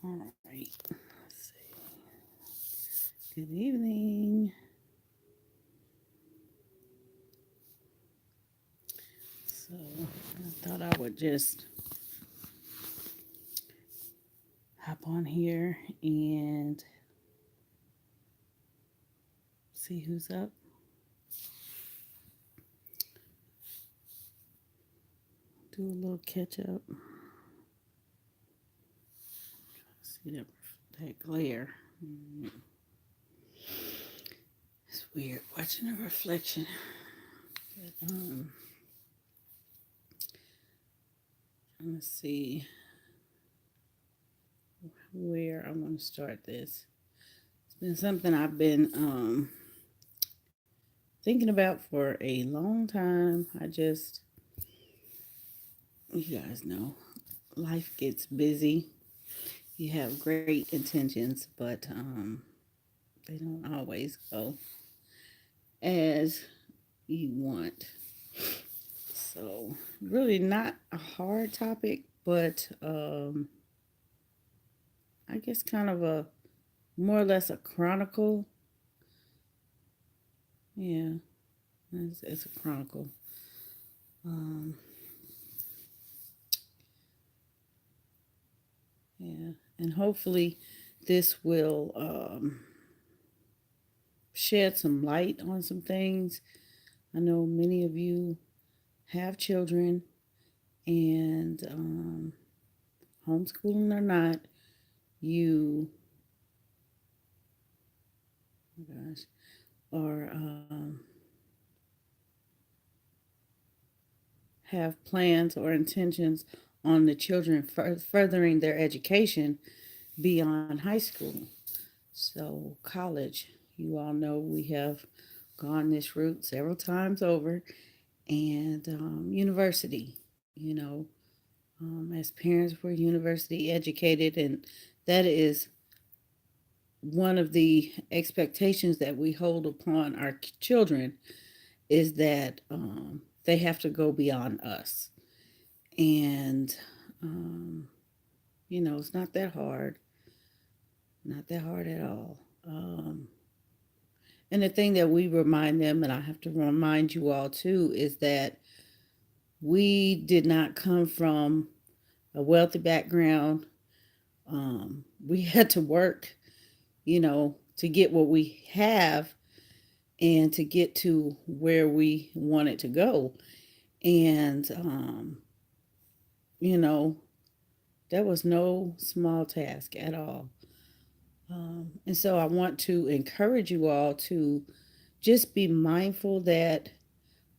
All right. Let's see. Good evening. So I thought I would just hop on here and see who's up. Do a little catch up. See that glare. It's weird watching a reflection. But, let's see where I want to start this. It's been something I've been thinking about for a long time. You guys know, life gets busy. You have great intentions, but they don't always go as you want. So, really not a hard topic, but I guess kind of a more or less a chronicle. Yeah, it's a chronicle. Um, yeah, and hopefully this will shed some light on some things. I know many of you have children, and homeschooling or not, you, oh gosh, are have plans or intentions on the children furthering their education beyond high school. So, college, you all know we have gone this route several times over, and university, as parents, we're university educated, and that is one of the expectations that we hold upon our children is that they have to go beyond us. And, um, it's not that hard, not that hard at all. And the thing that we remind them, and I have to remind you all too, is that we did not come from a wealthy background. We had to work, to get what we have and to get to where we wanted to go. And, you know, that was no small task at all. And so I want to encourage you all to just be mindful that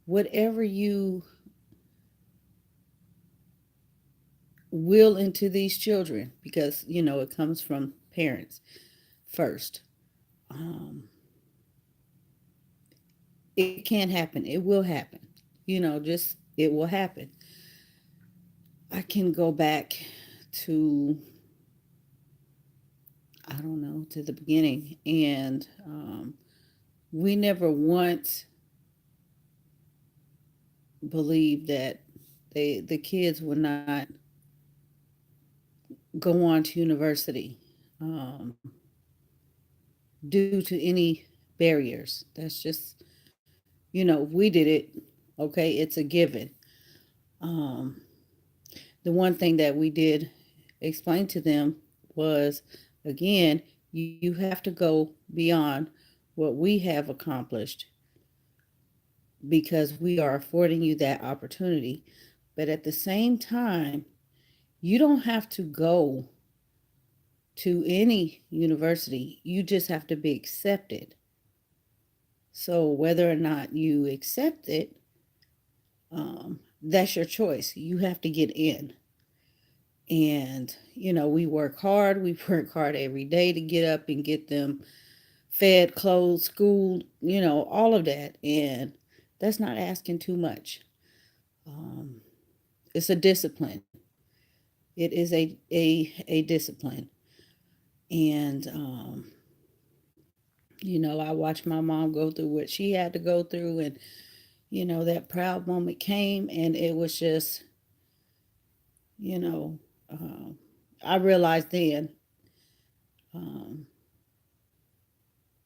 whatever you will into these children, because, it comes from parents first. Um, it can't happen. It will happen. Just it will happen. I can go back to, I don't know, to the beginning. And we never once believed that the kids would not go on to university um, due to any barriers. That's just, we did it. Okay, it's a given. Um, the one thing that we did explain to them was, again, you have to go beyond what we have accomplished because we are affording you that opportunity. But at the same time, you don't have to go to any university, you just have to be accepted. So, whether or not you accept it, that's your choice. You have to get in. And, we work hard. We work hard every day to get up and get them fed, clothed, schooled, all of that. And that's not asking too much. Um, it's a discipline. It is a discipline. And, I watched my mom go through what she had to go through. And, that proud moment came. And it was just, you know, I realized then.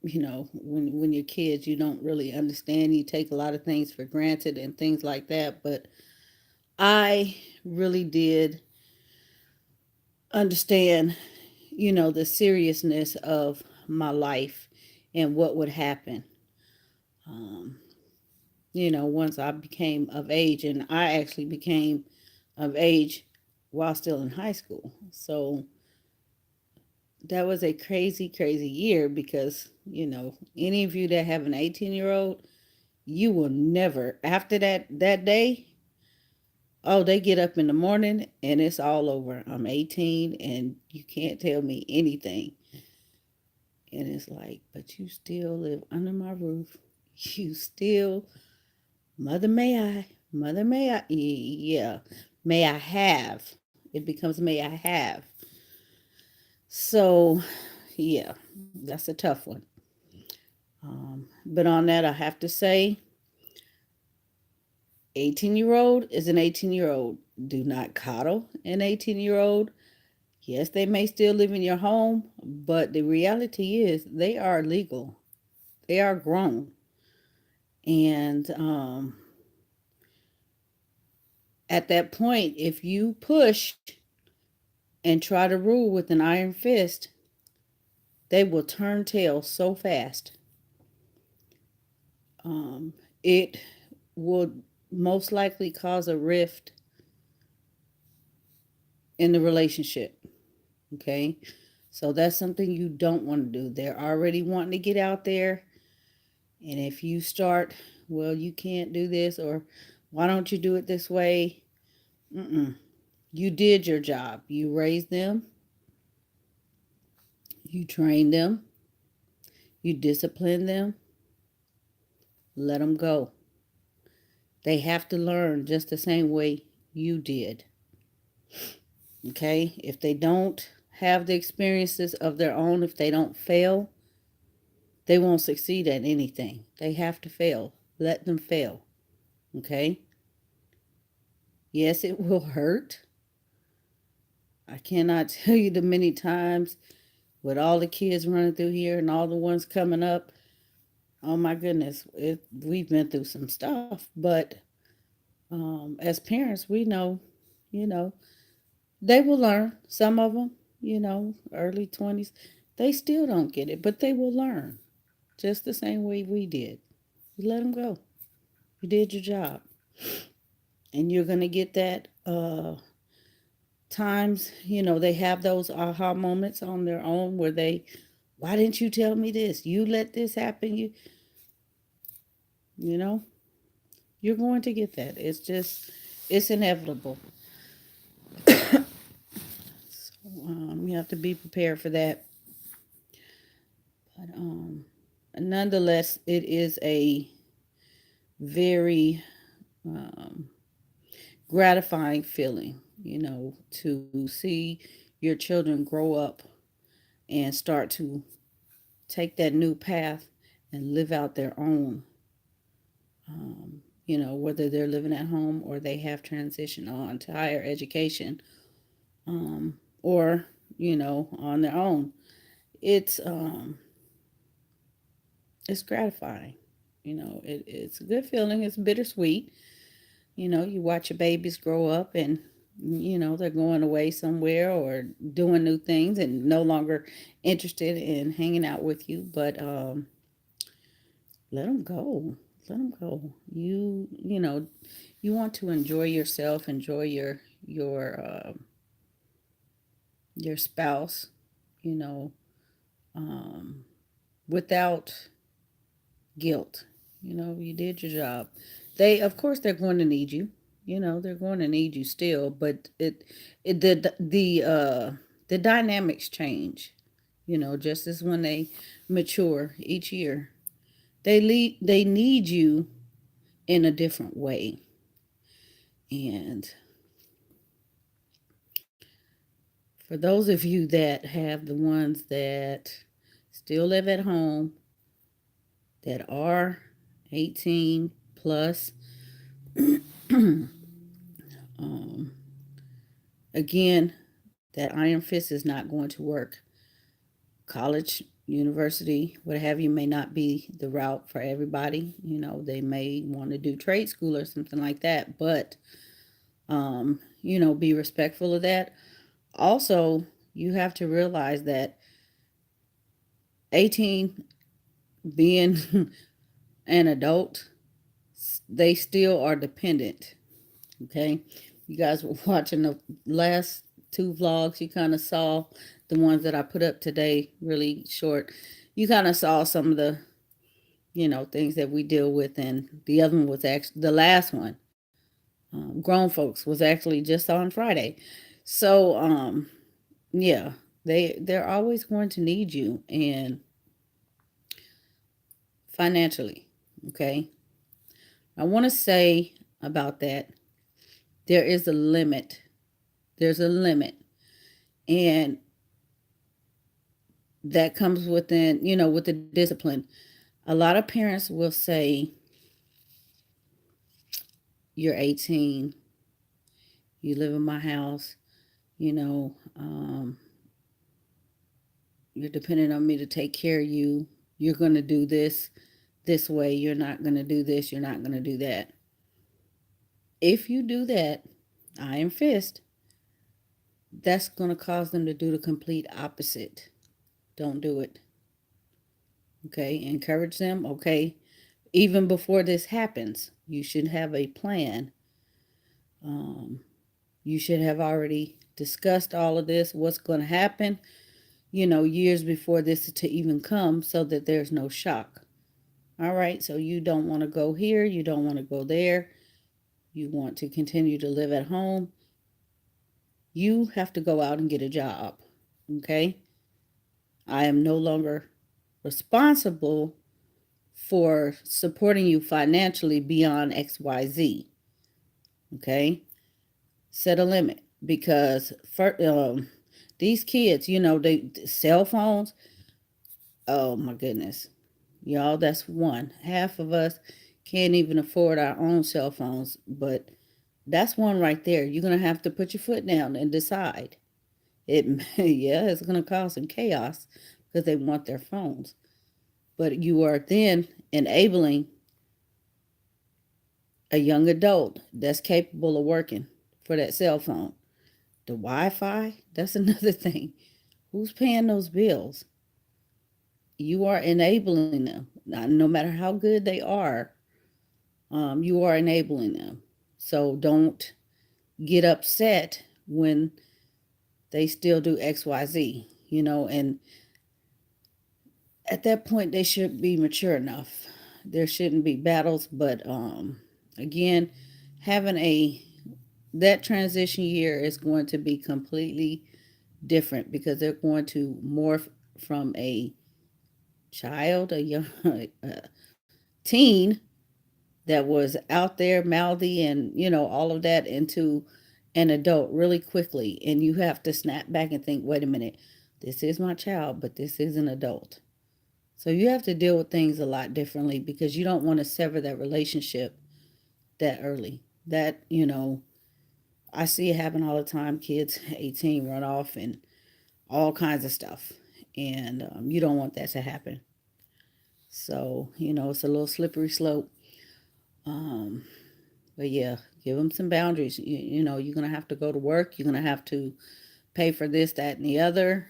when you're kids, you don't really understand. You take a lot of things for granted and things like that. But I really did understand, the seriousness of my life and what would happen. Um, once I became of age, and I actually became of age while still in high school. So that was a crazy, crazy year because, any of you that have an 18-year-old, you will never, after that day, oh, they get up in the morning and it's all over. I'm 18 and you can't tell me anything. And it's like, but you still live under my roof. You still, Mother, may I? Mother, may I? Yeah. May I have? It becomes may I have. So, yeah, that's a tough one. But on that, I have to say, 18-year-old is an 18-year-old. Do not coddle an 18-year-old. Yes, they may still live in your home, but the reality is they are legal. They are grown. And at that point, if you push and try to rule with an iron fist, they will turn tail so fast. It will most likely cause a rift in the relationship. Okay. So that's something you don't want to do. They're already wanting to get out there. And if you start, well, you can't do this, or why don't you do it this way? Mm-mm. You did your job. You raised them, you trained them, you disciplined them, let them go. They have to learn just the same way you did. Okay? If they don't have the experiences of their own, if they don't fail, they won't succeed at anything. They have to fail. Let them fail. Okay? Yes, it will hurt. I cannot tell you the many times with all the kids running through here and all the ones coming up. Oh my goodness, we've been through some stuff. But as parents, we know, you know, they will learn. Some of them, early 20s, they still don't get it, but they will learn just the same way we did. You let them go. You did your job. And you're going to get that times, they have those aha moments on their own where why didn't you tell me this? You let this happen. You know, you're going to get that. It's inevitable. So, you have to be prepared for that. But nonetheless, it is a very um, gratifying feeling, to see your children grow up and start to take that new path and live out their own. Whether they're living at home or they have transitioned on to higher education, or on their own. It's um, it's gratifying. It's a good feeling. It's bittersweet. You watch your babies grow up and they're going away somewhere or doing new things and no longer interested in hanging out with you. But let them go. Let them go. You want to enjoy yourself, enjoy your spouse, you know, um, without guilt. You did your job. Of course, they're going to need you. They're going to need you still, but the dynamics change. Just as when they mature each year, they need you in a different way. And for those of you that have the ones that still live at home, that are 18 plus, um, again, that iron fist is not going to work. College University, what have you, may not be the route for everybody. They may want to do trade school or something like that, but, be respectful of that. Also, you have to realize that 18, being an adult, they still are dependent. Okay. You guys were watching the last two vlogs. You kind of saw the ones that I put up today, really short. You kind of saw some of the, things that we deal with. And the other one was actually the last one. Grown folks was actually just on Friday. So, yeah, they're always going to need you, and financially. Okay. I want to say about that, there is a limit. There's a limit. And that comes within, with the discipline. A lot of parents will say, you're 18, you live in my house, you know, um, you're dependent on me to take care of you. You're going to do this way. You're not going to do this. You're not going to do that. If you do that, iron fist, that's going to cause them to do the complete opposite. Don't do it. Okay. Encourage them. Okay. Even before this happens, you should have a plan. Um, you should have already discussed all of this, what's going to happen, years before this to even come, so that there's no shock. All right. So you don't want to go here. You don't want to go there. You want to continue to live at home. You have to go out and get a job. Okay. I am no longer responsible for supporting you financially beyond XYZ. Okay. Set a limit, because these kids, they cell phones. Oh my goodness, y'all, that's one. Half of us can't even afford our own cell phones, but that's one right there. You're gonna have to put your foot down and decide. It yeah, it's gonna cause some chaos because they want their phones, but you are then enabling a young adult that's capable of working for that cell phone. The Wi-Fi, that's another thing. Who's paying those bills? You are enabling them. No matter how good they are, you are enabling them. So don't get upset when they still do XYZ, and at that point they should be mature enough. There shouldn't be battles, but again, having a that transition year is going to be completely different, because they're going to morph from a child, a young teen that was out there mouthy and all of that, into an adult really quickly. And you have to snap back and think, wait a minute, this is my child, but this is an adult. So you have to deal with things a lot differently, because you don't want to sever that relationship that early. That, I see it happen all the time. Kids 18 run off and all kinds of stuff. And you don't want that to happen. So, it's a little slippery slope. Um, but yeah, give them some boundaries. You're going to have to go to work. You're going to have to pay for this, that, and the other.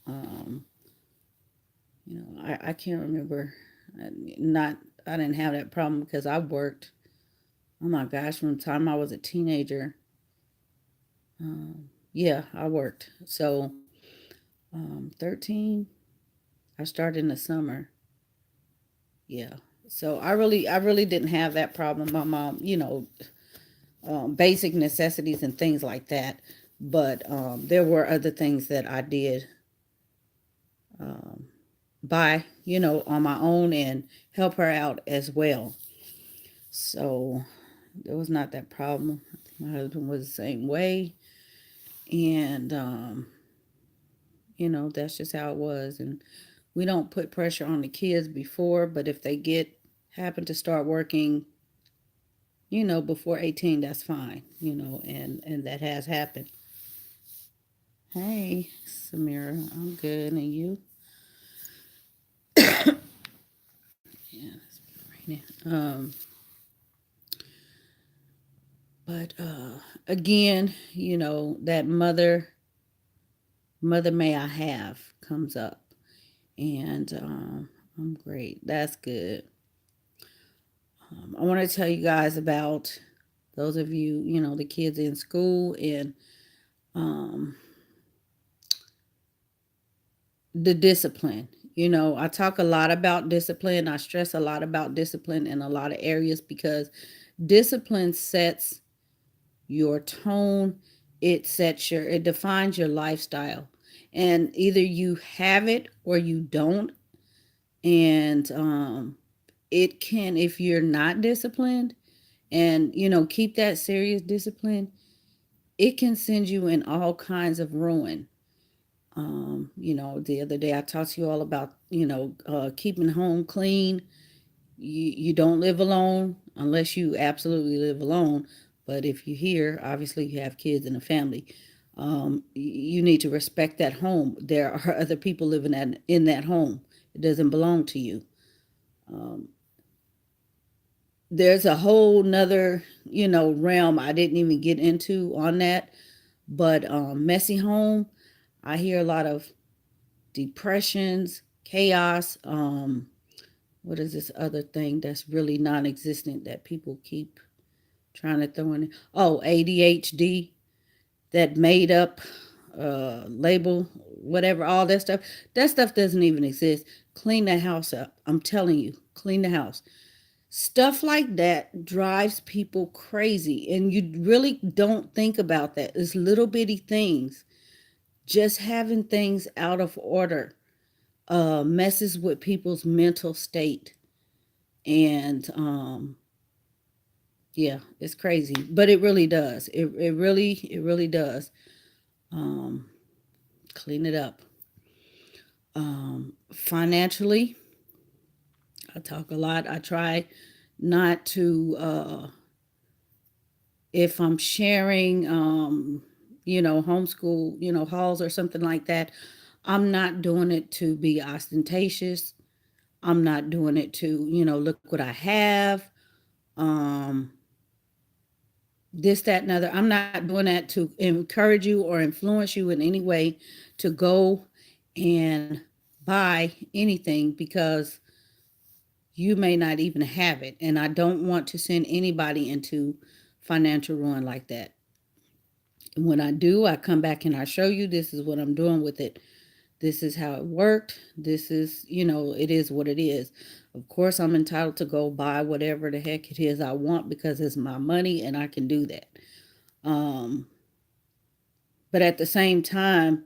Um, I can't remember. Not, I didn't have that problem because I worked, oh my gosh, from the time I was a teenager. Yeah, I worked. So, 13, I started in the summer. Yeah. So I really didn't have that problem. My mom, basic necessities and things like that. But there were other things that I did um, buy, on my own, and help her out as well. So there was not that problem. My husband was the same way. And, that's just how it was. And we don't put pressure on the kids before, but if they happen to start working, before 18, that's fine, and that has happened. Hey, Samira, I'm good. And you? Um, but again, that mother may I have comes up, and I'm great. That's good. I want to tell you guys about those of you, the kids in school and um, the discipline. I talk a lot about discipline. I stress a lot about discipline in a lot of areas because discipline sets your tone, it defines your lifestyle. And either you have it or you don't. And it can, if you're not disciplined and, keep that serious discipline, it can send you in all kinds of ruin. The other day I talked to you all about, keeping home clean. You don't live alone unless you absolutely live alone. But if you're here, obviously you have kids and a family. You need to respect that home. There are other people living in that home. It doesn't belong to you. Um, there's a whole nother, realm I didn't even get into on that. But messy home, I hear a lot of depressions, chaos. What is this other thing that's really non-existent that people keep trying to throw in? Oh, ADHD, that made up label, whatever, all that stuff. That stuff doesn't even exist. Clean the house up. I'm telling you, clean the house. Stuff like that drives people crazy, and you really don't think about that. It's little bitty things. Just having things out of order messes with people's mental state. And yeah, it's crazy, but it really does. It really does. Um, clean it up. Financially, I talk a lot. I try not to, if I'm sharing, homeschool, halls or something like that, I'm not doing it to be ostentatious. I'm not doing it to, look what I have. Um, this, that, and other. I'm not doing that to encourage you or influence you in any way to go and buy anything because you may not even have it. And I don't want to send anybody into financial ruin like that. And when I do, I come back and I show you this is what I'm doing with it. This is how it worked. This is, it is what it is. Of course, I'm entitled to go buy whatever the heck it is I want because it's my money and I can do that. Um, but at the same time,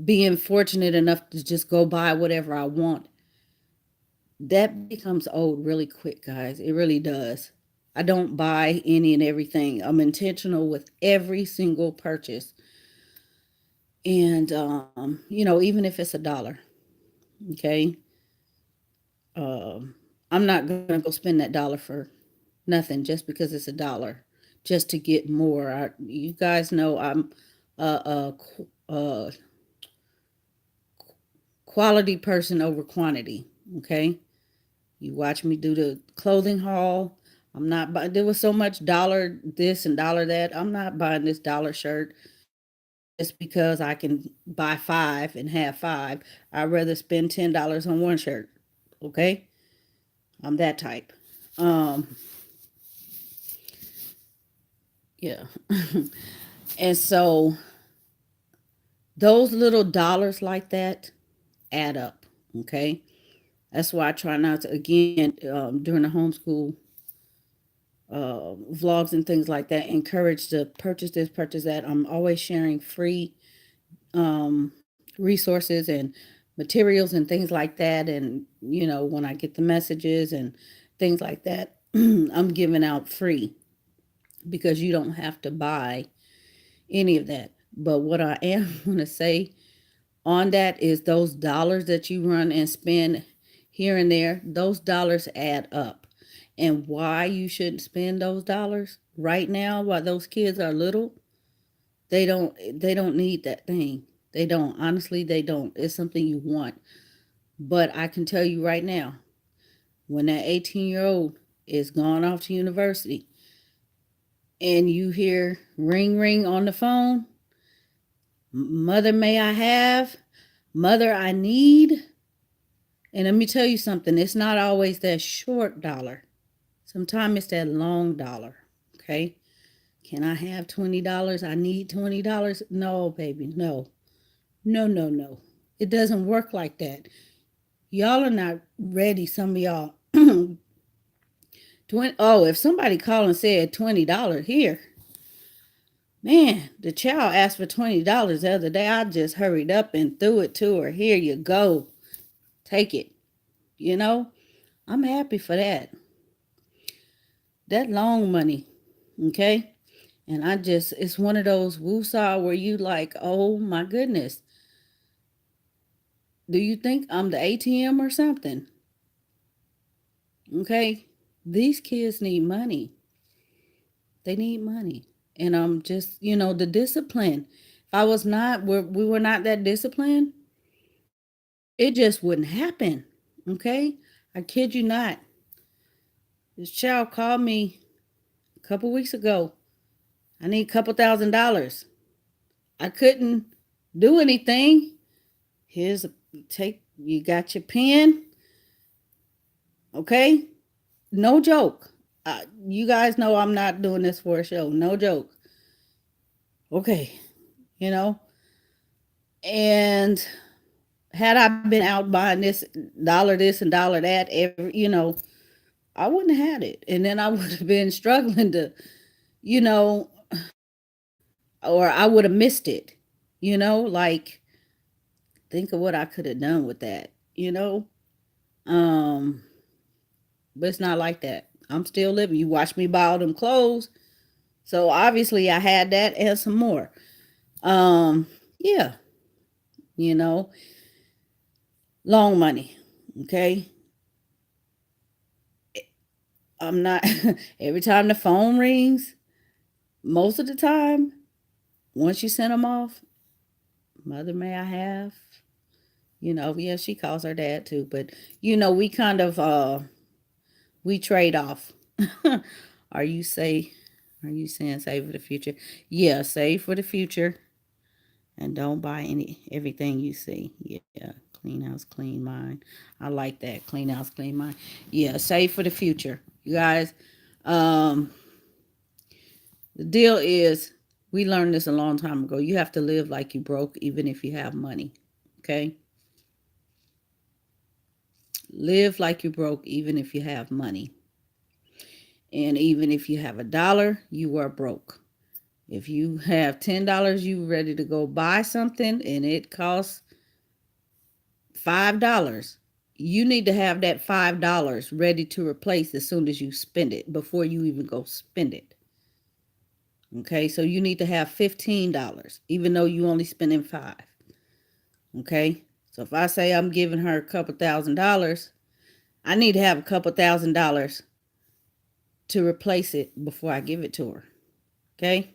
being fortunate enough to just go buy whatever I want, that becomes old really quick, guys. It really does. I don't buy any and everything. I'm intentional with every single purchase. And, even if it's $1, okay, um, I'm not going to go spend that dollar for nothing just because it's $1, just to get more. You guys know I'm a quality person over quantity, okay? You watch me do the clothing haul. I'm not buying, there was so much dollar this and dollar that. I'm not buying this dollar shirt just because I can buy five and have five. I'd rather spend $10 on one shirt. Okay? I'm that type. Um, yeah. And so those little dollars like that add up. Okay? That's why I try not to, again, during the homeschool vlogs and things like that, encourage to purchase this, purchase that. I'm always sharing free resources and materials and things like that. And, when I get the messages and things like that, I'm giving out free because you don't have to buy any of that. But what I am going to say on that is those dollars that you run and spend here and there, those dollars add up. And why you shouldn't spend those dollars right now while those kids are little, they don't need that thing. They don't. Honestly, they don't. It's something you want. But I can tell you right now, When that 18-year-old is gone off to university and you hear ring ring on the phone, mother, may I have? Mother, I need. And let me tell you something, it's not always that short dollar. Sometimes it's that long dollar. Okay? Can I have $20? I need $20. No, baby, no. No, no, no. It doesn't work like that. Y'all are not ready, some of y'all. 20, oh, if somebody called and said $20 here, man, the child asked for $20 the other day. I just hurried up and threw it to her. Here you go. Take it. You know, I'm happy for that. That long money, okay? And it's one of those woo-saw where you like, oh my goodness. Do you think I'm the ATM or something? Okay? These kids need money. They need money. And I'm just, the discipline. If I was not, we were not that disciplined, it just wouldn't happen. Okay? I kid you not. This child called me a couple weeks ago. I need a couple $1,000. I couldn't do anything. You got your pen. Okay? No joke. You guys know I'm not doing this for a show. No joke. Okay. You know? And had I been out buying this and dollar that, I wouldn't have had it. And then I would have been struggling to, you know, or I would have missed it. Like think of what I could have done with that. Um, but it's not like that. I'm still living. You watch me buy all them clothes. So obviously I had that and some more. Um, yeah, you know, long money. Okay. I'm not every time the phone rings, most of the time, once you send them off, mother, may I have? Yeah, she calls her dad too, but we kind of we trade off. Are you say are you saying save for the future? Yeah, save for the future and don't buy everything you see. Yeah, clean house, clean mind. I like that. Clean house, clean mind. Yeah, save for the future. You guys, um the deal is, we learned this a long time ago. You have to live like you broke even if you have money. Okay? Live like you broke even if you have money. And even if you have $1, you are broke. If you have $10, you ready to go buy something and it costs $5. You need to have that $5 ready to replace as soon as you spend it, before you even go spend it. Okay, so you need to have $15, even though you only spending 5. Okay, so if I say I'm giving her a couple $1,000, I need to have a couple $1,000 to replace it before I give it to her. Okay,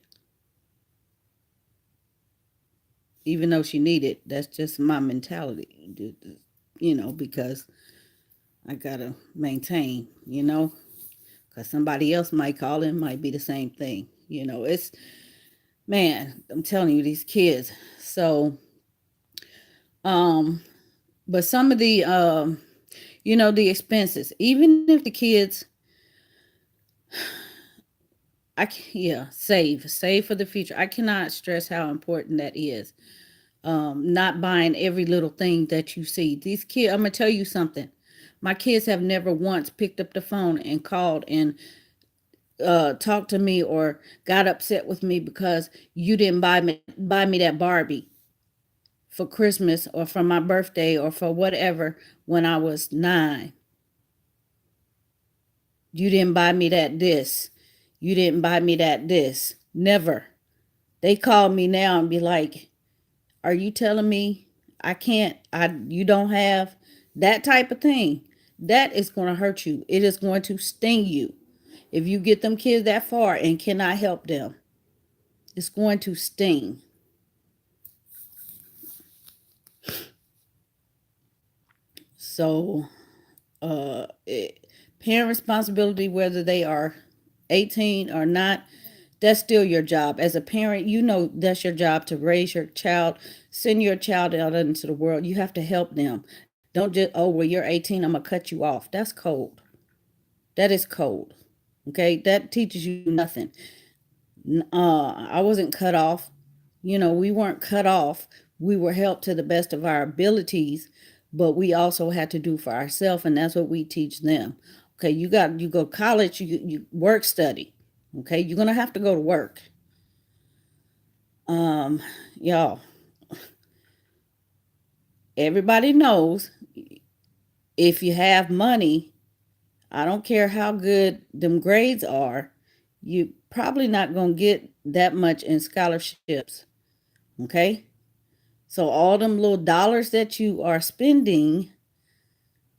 even though she need it, that's just my mentality. Because I gotta maintain. Because somebody else might call in, might be the same thing. It's, man, I'm telling you, these kids. So, um, but some of the expenses, even if the kids, yeah, save for the future. I cannot stress how important that is. Not buying every little thing that you see. These kids, I'm gonna tell you something. My kids have never once picked up the phone and called and talked to me or got upset with me because you didn't buy me that Barbie for Christmas or for my birthday or for whatever when I was 9. You didn't buy me that this. You didn't buy me that this. Never. They call me now and be like, "Are you telling me I can't you don't have that type of thing?" That is going to hurt you. It is going to sting you. If you get them kids that far and cannot help them, it's going to sting. So, Parent responsibility, whether they are 18 or not, that's still your job. As a parent, you know that's your job to raise your child, send your child out into the world. You have to help them. Don't just, oh, well, you're 18, I'm going to cut you off. That's cold. That is cold. Okay? That teaches you nothing. I wasn't cut off. We weren't cut off. We were helped to the best of our abilities, but we also had to do for ourselves, and that's what we teach them. Okay, you go to college, you work study. Okay, you're gonna have to go to work. Um, y'all, everybody knows if you have money, I don't care how good them grades are, you probably not gonna get that much in scholarships. Okay, so all them little dollars that you are spending,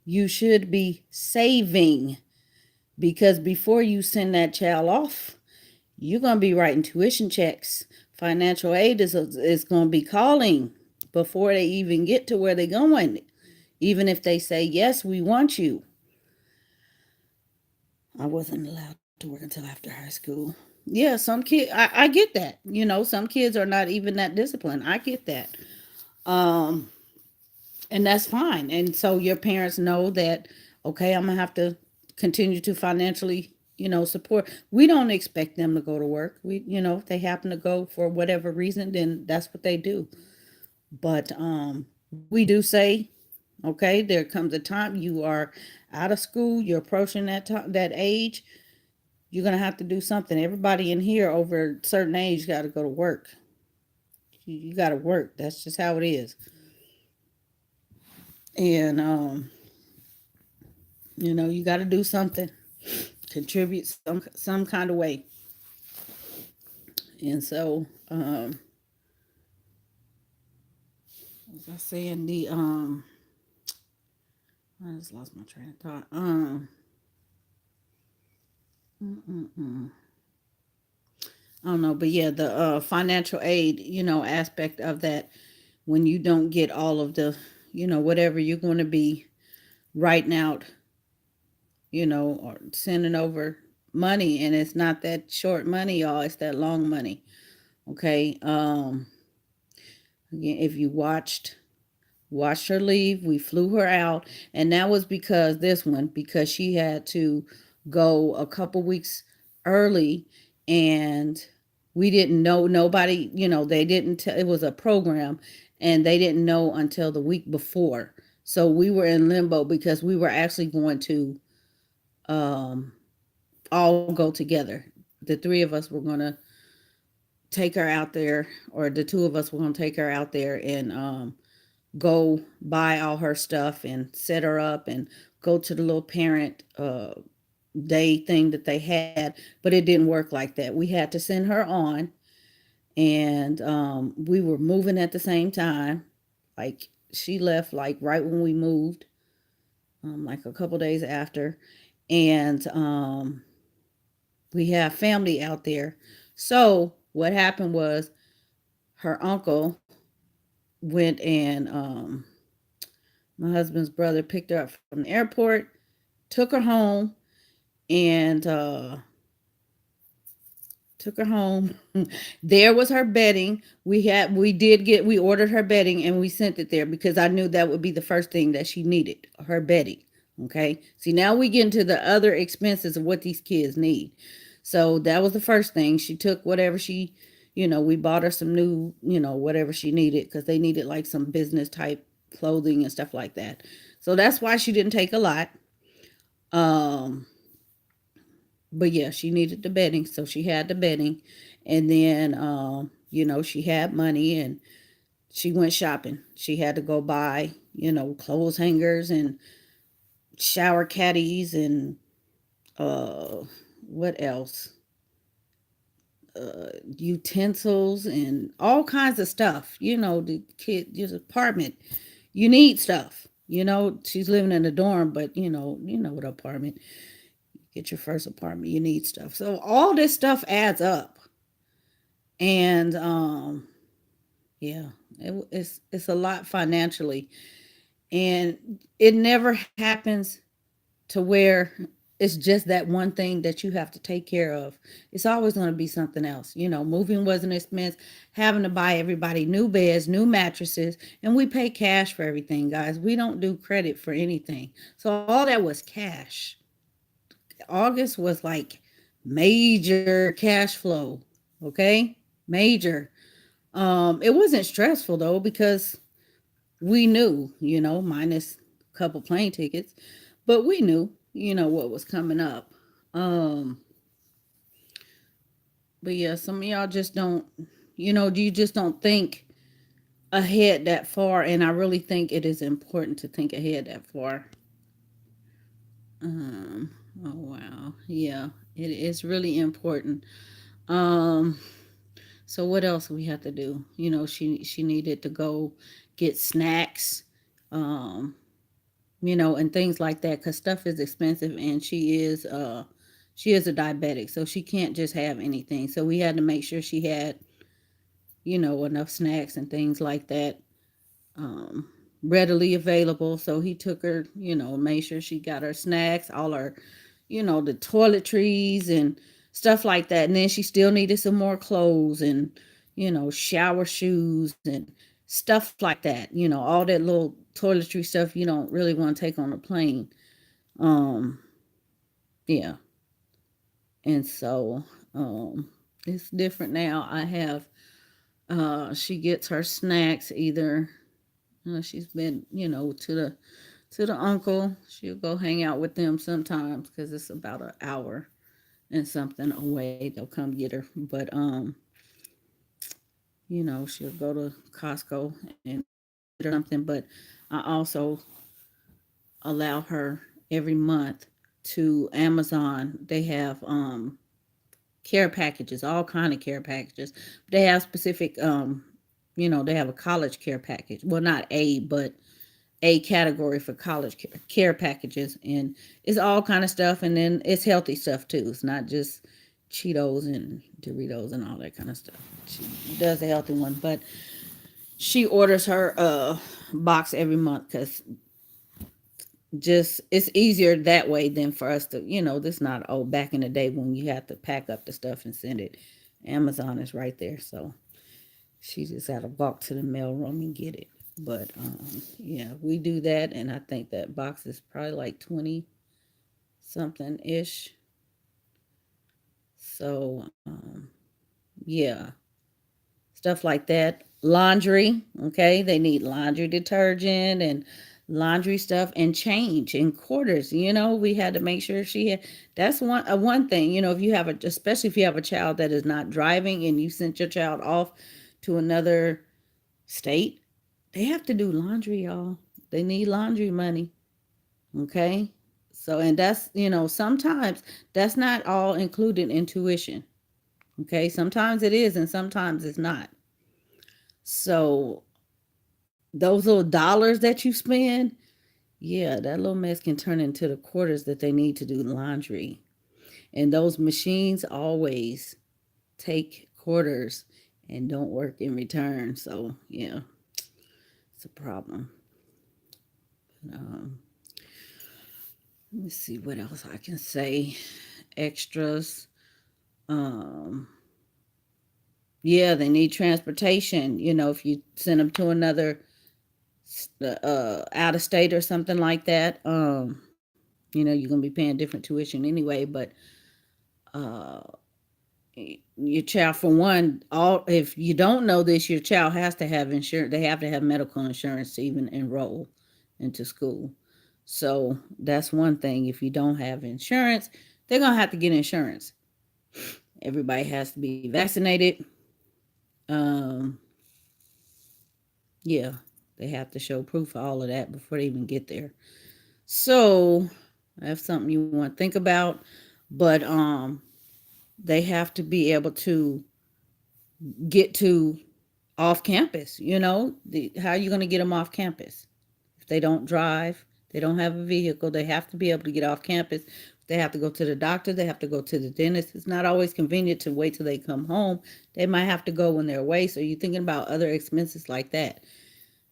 you should be saving, because before you send that child off, you're going to be writing tuition checks. Financial aid is going to be calling before they even get to where they're going. Even if they say, yes, we want you. I wasn't allowed to work until after high school. Yeah, some kids, I get that. Some kids are not even that disciplined. I get that. Um, and that's fine. And so your parents know that, okay, I'm gonna have to continue to financially, support. We don't expect them to go to work. If they happen to go for whatever reason, then that's what they do. But we do say, okay, there comes a time you are out of school, you're approaching that age, you're gonna have to do something. Everybody in here over a certain age got to go to work. You got to work. That's just how it is. And you got to do something, contribute some kind of way. And so, as I saying, I just lost my train of thought. Mm, mm, mm. I don't know, but yeah, the financial aid, aspect of that, when you don't get all of the, whatever you're going to be writing out, or sending over money, and it's not that short money, y'all. It's that long money. Okay. Again, if you watched her leave, we flew her out, and that was because she had to go a couple weeks early, and we didn't know, nobody, they didn't tell, it was a program, and they didn't know until the week before. So we were in limbo because we were actually going to um all go together. The three of us were going to take her out there, or the two of us were going to take her out there and go buy all her stuff and set her up and go to the little parent day thing that they had. But it didn't work like that. We had to send her on, and we were moving at the same time. Like, she left like right when we moved, like a couple days after. And we have family out there. So what happened was, her uncle went and my husband's brother picked her up from the airport, took her home, and took her home. There was her bedding. We ordered her bedding and we sent it there because I knew that would be the first thing that she needed, her bedding. Okay. See, now we get into the other expenses of what these kids need. So that was the first thing. She took whatever we bought her some new, whatever she needed, because they needed like some business type clothing and stuff like that. So that's why she didn't take a lot. Um, but yeah, she needed the bedding, so she had the bedding. And then she had money, and she went shopping. She had to go buy, clothes hangers and shower caddies and uh what else? Utensils and all kinds of stuff. The kid, just apartment. You need stuff. She's living in a dorm, but what apartment. Get your first apartment, you need stuff. So all this stuff adds up. And yeah, it's a lot financially. And it never happens to where it's just that one thing that you have to take care of. It's always going to be something else. Moving was an expense, having to buy everybody new beds, new mattresses, and we pay cash for everything, guys. We don't do credit for anything. So all that was cash. August was like major cash flow, okay? Major. It wasn't stressful though because we knew, minus a couple plane tickets, but we knew, what was coming up. Um, but yeah, some of y'all just don't, you just don't think ahead that far, and I really think it is important to think ahead that far. Um, oh wow, yeah, it is really important. Um, so what else we have to do? She needed to go get snacks. Um, and things like that because stuff is expensive and she is a diabetic, so she can't just have anything. So we had to make sure she had, enough snacks and things like that um, readily available. So he took her, made sure she got her snacks, all her, the toiletries and stuff like that. And then she still needed some more clothes and, shower shoes and stuff like that. All that little toiletry stuff you don't really want to take on a plane. Um, yeah. And so it's different now. I have she gets her snacks either she's been, to the uncle. She'll go hang out with them sometimes because it's about an hour and something away. They'll come get her, but she'll go to Costco and get her something. But I also allow her every month to Amazon. They have care packages, all kind of care packages. They have specific they have a college care package. Well, not a, but a category for college care packages, and it's all kind of stuff, and then it's healthy stuff too. It's not just Cheetos and Doritos and all that kind of stuff. She does a healthy one, but she orders her box every month because just it's easier that way than for us to, this not back in the day when you had to pack up the stuff and send it. Amazon is right there, so she just had to walk to the mail room and get it. But yeah, we do that, and I think that box is probably like 20 something ish. So yeah, stuff like that. Laundry, okay? They need laundry detergent and laundry stuff and change and quarters. We had to make sure she had. That's one thing. If you have especially if you have a child that is not driving and you sent your child off to another state, they have to do laundry, y'all. They need laundry money. Okay. So, and that's, sometimes that's not all included in tuition. Okay. Sometimes it is and sometimes it's not. So, those little dollars that you spend, yeah, that little mess can turn into the quarters that they need to do laundry. And those machines always take quarters and don't work in return. So, yeah, it's a problem. Um, Let me see what else I can say. Extras. Um, yeah, they need transportation. If you send them to another out of state or something like that, you're gonna be paying different tuition anyway. But uh, your child, for one, all if you don't know this, your child has to have insurance. They have to have medical insurance to even enroll into school. So that's one thing. If you don't have insurance, they're gonna have to get insurance. Everybody has to be vaccinated. Um, yeah, they have to show proof of all of that before they even get there. So that's something you want to think about. But they have to be able to get to off campus. How are you going to get them off campus? If they don't drive, they don't have a vehicle, they have to be able to get off campus. They have to go to the doctor, they have to go to the dentist. It's not always convenient to wait till they come home. They might have to go when they're away. So you're thinking about other expenses like that.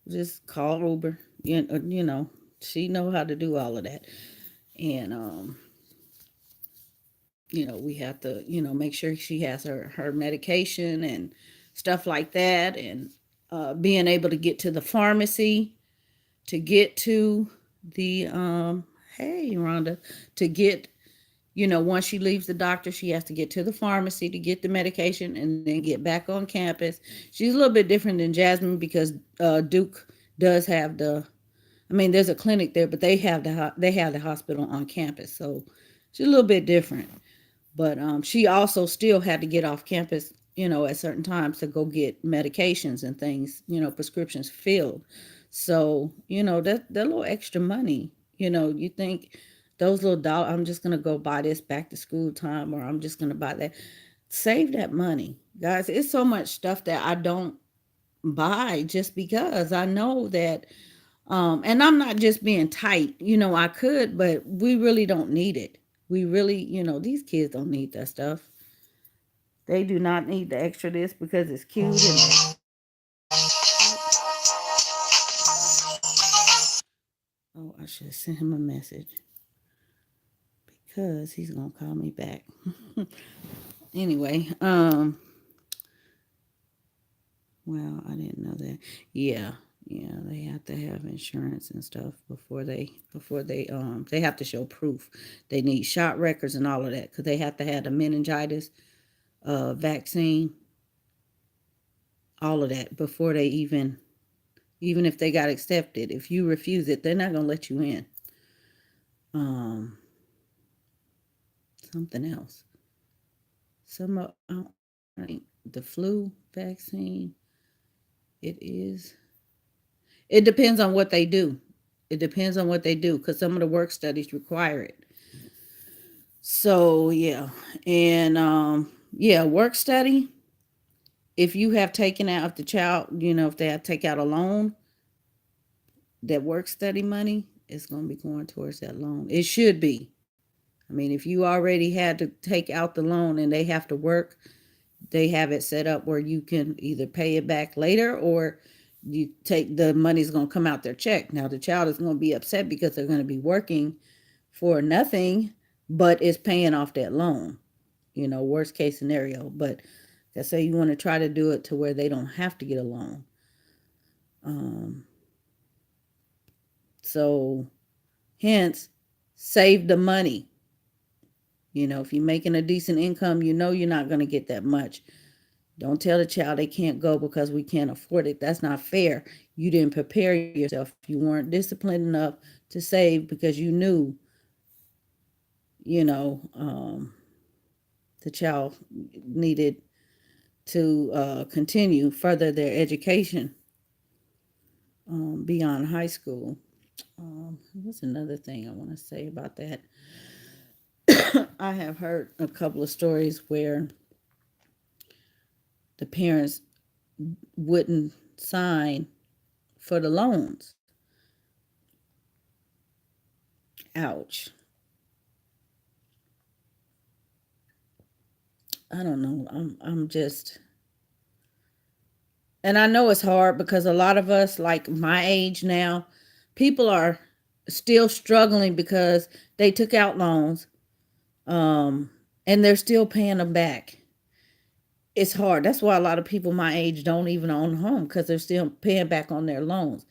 Just call Uber. She know how to do all of that. And We have to, make sure she has her medication and stuff like that, and being able to get to the pharmacy, to get to the hey Rhonda, to get, once she leaves the doctor, she has to get to the pharmacy to get the medication and then get back on campus. She's a little bit different than Jasmine because Duke does have the, I mean, there's a clinic there, but they have the hospital on campus, so she's a little bit different. But she also still had to get off campus, at certain times to go get medications and things, prescriptions filled. So, that little extra money, you think those little dollars, I'm just going to go buy this back to school time, or I'm just going to buy that. Save that money. Guys, it's so much stuff that I don't buy just because I know that, and I'm not just being tight, I could, but we really don't need it. We really, these kids don't need that stuff. They do not need the extra this because it's cute and oh, I should have sent him a message because he's gonna call me back. Anyway, well, I didn't know that. Yeah, yeah, they have to have insurance and stuff before they have to show proof. They need shot records and all of that because they have to have the meningitis vaccine, all of that before they even if they got accepted. If you refuse it, they're not gonna let you in. Um, Something else. The flu vaccine. It is. It depends on what they do. It depends on what they do because some of the work studies require it. So yeah, and yeah, work study. If you have taken out, if the child, if they have take out a loan, that work study money is going to be going towards that loan. It should be. I mean, if you already had to take out the loan and they have to work, they have it set up where you can either pay it back later or you take the money's going to come out their check. Now the child is going to be upset because they're going to be working for nothing, but it's paying off that loan. Worst case scenario. But let's say you want to try to do it to where they don't have to get a loan. Um, so hence, save the money. If you're making a decent income, you're not going to get that much. Don't tell the child they can't go because we can't afford it. That's not fair. You didn't prepare yourself. You weren't disciplined enough to save because you knew, you know, um, the child needed to continue further their education beyond high school. What's another thing I want to say about that? I have heard a couple of stories where the parents wouldn't sign for the loans. Ouch. I don't know. I'm just, and I know it's hard because a lot of us like my age now, people are still struggling because they took out loans and they're still paying them back. It's hard. That's why a lot of people my age don't even own a home because they're still paying back on their loans.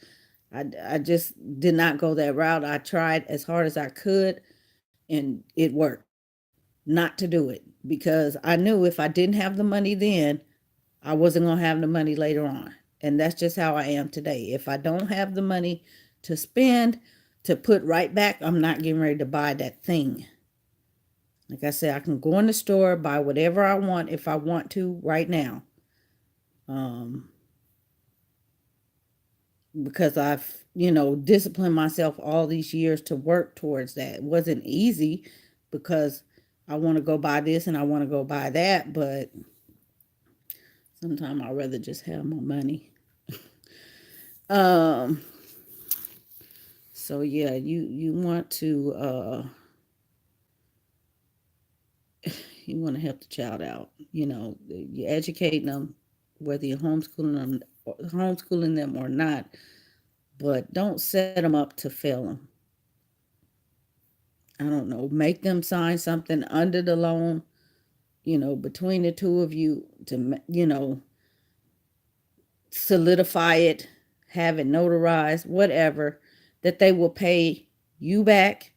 I just did not go that route. I tried as hard as I could and it worked not to do it because I knew if I didn't have the money then, I wasn't going to have the money later on. And that's just how I am today. If I don't have the money to spend, to put right back, I'm not getting ready to buy that thing. Like I said, I can go in the store, buy whatever I want if I want to right now. Um, because I've, disciplined myself all these years to work towards that. It wasn't easy because I want to go buy this and I want to go buy that, but sometimes I'd rather just have my money. Um, so yeah, you want to you want to help the child out. You're educating them, whether you're homeschooling them or not, but don't set them up to fail them. I don't know, make them sign something under the loan, between the two of you to, solidify it, have it notarized, whatever, that they will pay you back.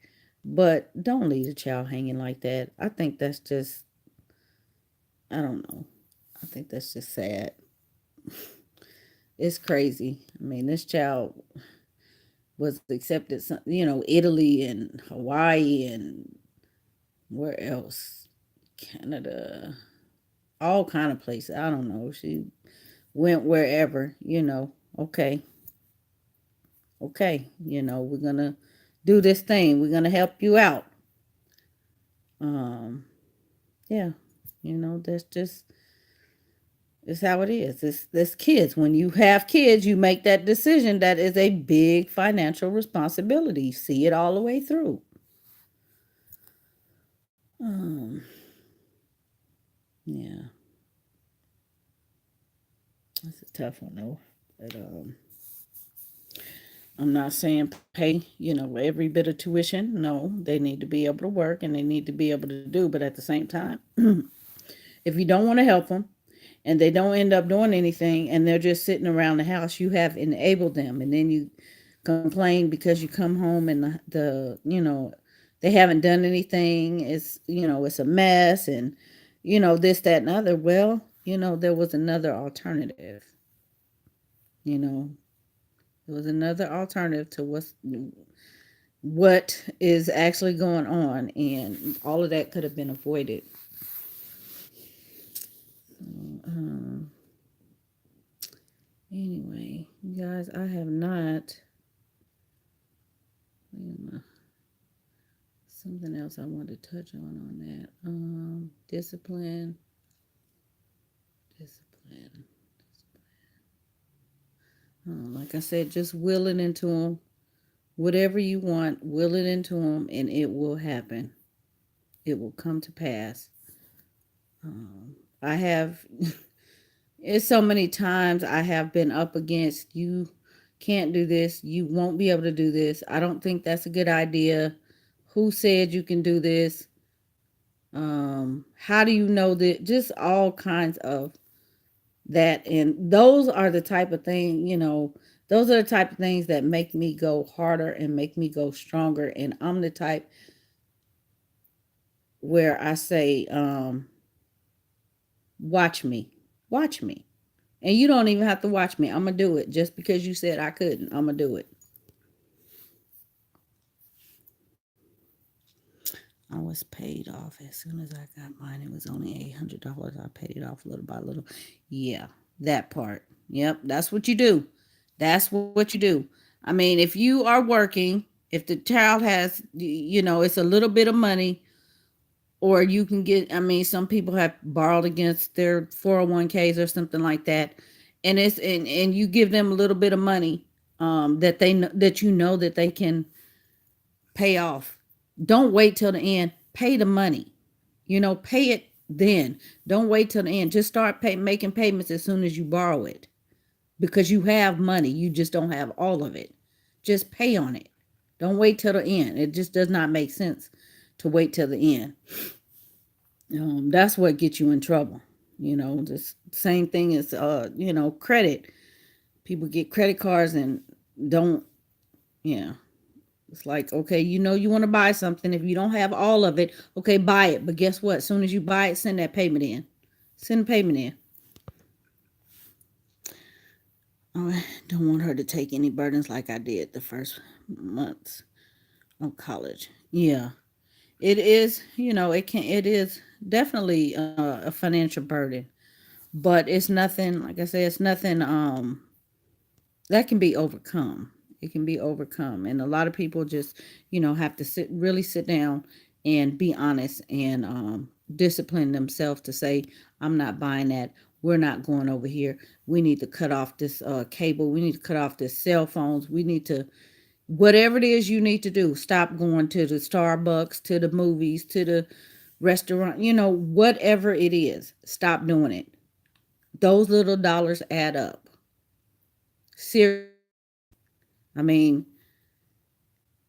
But don't leave the child hanging like that. I think that's just, I don't know. I think that's just sad. It's crazy. I mean, this child was accepted, Italy and Hawaii and where else? Canada, all kind of places. I don't know. She went wherever, Okay, okay, we're gonna do this thing. We're gonna help you out. Um, yeah, that's just it's how it is. It's kids. When you have kids, you make that decision. That is a big financial responsibility. You see it all the way through. Um, yeah, that's a tough one though. But I'm not saying pay, every bit of tuition. No, they need to be able to work and they need to be able to do. But at the same time, if you don't want to help them and they don't end up doing anything and they're just sitting around the house, you have enabled them. And then you complain because you come home and they haven't done anything. It's a mess and, this, that, and other. Well, there was another alternative, you know, there was another alternative to what is actually going on, and all of that could have been avoided. Um, anyway, you guys, I have not. Something else I want to touch on that. Discipline, discipline. Like I said, just will it into them. Whatever you want, will it into them, and it will happen. It will come to pass. I have, it's so many times I have been up against you can't do this. You won't be able to do this. I don't think that's a good idea. Who said you can do this? How do you know that? Just all kinds of that. And those are the type of thing, those are the type of things that make me go harder and make me go stronger. And I'm the type where I say, watch me, watch me. And you don't even have to watch me. I'm going to do it just because you said I couldn't. I'm going to do it. I was paid off as soon as I got mine. It was only $800. I paid it off little by little. Yeah, that part. Yep, that's what you do. That's what you do. I mean, if you are working, if the child has, it's a little bit of money, or you can get, I mean, some people have borrowed against their 401ks or something like that. And and you give them a little bit of money that that they can pay off. Don't wait till the end. Pay the money. Pay it then. Don't wait till the end. Just start making payments as soon as you borrow it, because you have money. You just don't have all of it. Just pay on it. Don't wait till the end. It just does not make sense to wait till the end. That's what gets you in trouble. The same thing as credit. People get credit cards and don't. Yeah, it's like, okay, you want to buy something. If you don't have all of it, okay, buy it. But guess what? As soon as you buy it, send that payment in. Send the payment in. I don't want her to take any burdens like I did the first months of college. Yeah, it is. It is definitely a financial burden, but it's nothing. Like I said, it's nothing. That can be overcome. It can be overcome. And a lot of people just, have to really sit down and be honest and discipline themselves to say, I'm not buying that. We're not going over here. We need to cut off this cable. We need to cut off this cell phones. We need to, whatever it is you need to do, stop going to the Starbucks, to the movies, to the restaurant, whatever it is, stop doing it. Those little dollars add up. Seriously. I mean,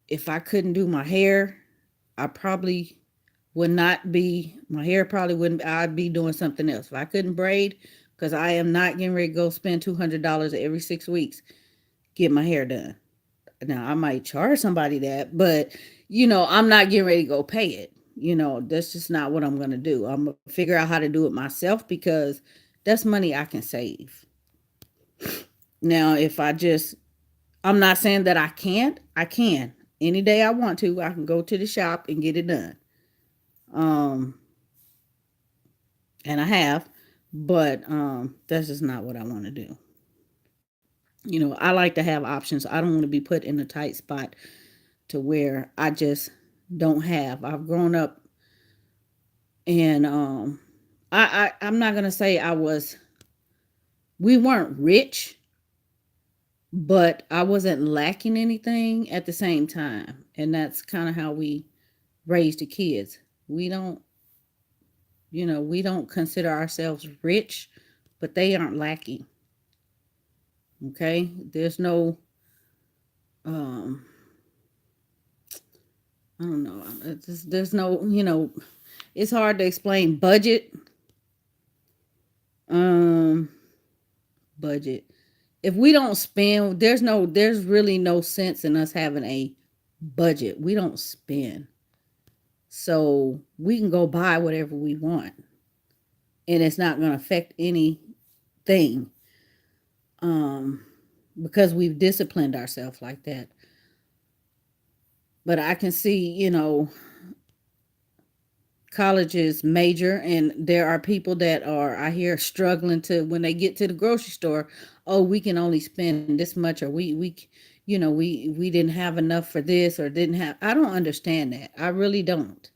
if I couldn't do my hair, I probably would not be, my hair probably wouldn't, I'd be doing something else. If I couldn't braid, because I am not getting ready to go spend $200 every 6 weeks, get my hair done. Now, I might charge somebody that, but, I'm not getting ready to go pay it. That's just not what I'm going to do. I'm going to figure out how to do it myself because that's money I can save. Now, if I'm not saying that I can't, I can. Any day I want to, I can go to the shop and get it done. Um, and I have, but that's just not what I want to do. I like to have options. I don't want to be put in a tight spot to where I just don't have. I've grown up and I'm not gonna say we weren't rich, but I wasn't lacking anything at the same time. And that's kind of how we raise the kids. We don't, we don't consider ourselves rich, but they aren't lacking. Okay? There's no um I don't know. There's no, it's hard to explain um budget. If we don't spend, there's really no sense in us having a budget. We don't spend. So we can go buy whatever we want and it's not going to affect anything um because we've disciplined ourselves like that. But I can see, colleges major and there are people that are I hear struggling to when they get to the grocery store, oh, we can only spend this much or we didn't have enough for this or didn't have. I don't understand that. I really don't.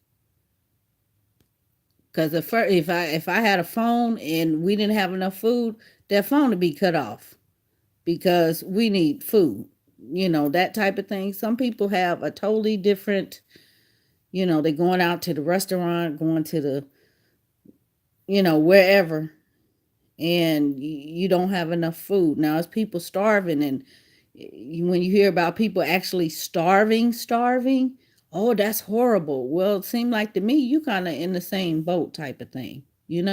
Because if I had a phone and we didn't have enough food, that phone would be cut off because we need food. That type of thing. Some people have a totally different, they're going out to the restaurant, going to the, wherever, and you don't have enough food. Now, it's people starving, and when you hear about people actually starving, oh, that's horrible. Well, it seemed like to me you kind of in the same boat type of thing. You're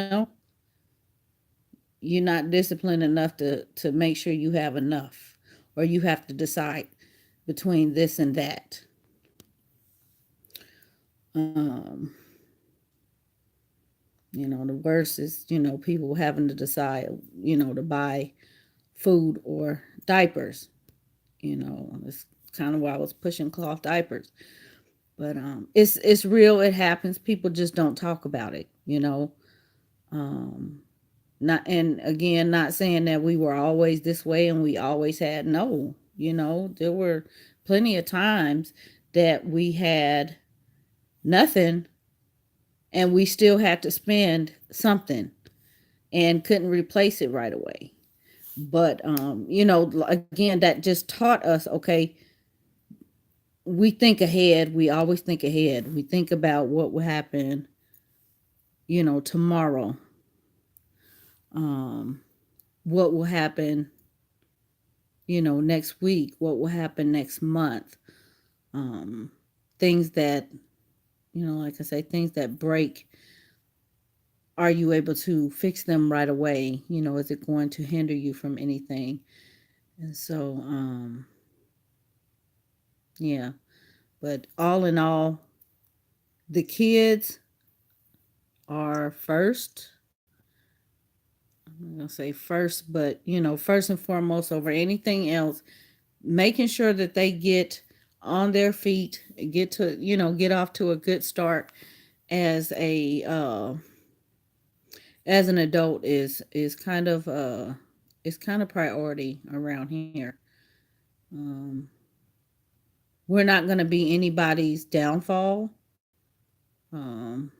not disciplined enough to make sure you have enough, or you have to decide between this and that. Um, the worst is people having to decide to buy food or diapers. It's kind of why I was pushing cloth diapers. But it's real. It happens. People just don't talk about it. Um, not and again, not saying that we were always this way and we always had no. There were plenty of times that we had nothing and we still had to spend something and couldn't replace it right away. But again, that just taught us, okay, we think ahead. We always think ahead. We think about what will happen, tomorrow. Um, what will happen, next week, what will happen next month. Um, things that, like I say, things that break, are you able to fix them right away? Is it going to hinder you from anything? And so, yeah. But all in all, the kids are first. I'm going to say first, but, first and foremost over anything else, making sure that they get on their feet, get off to a good start as an adult is kind of priority around here. Um, we're not going to be anybody's downfall. Um,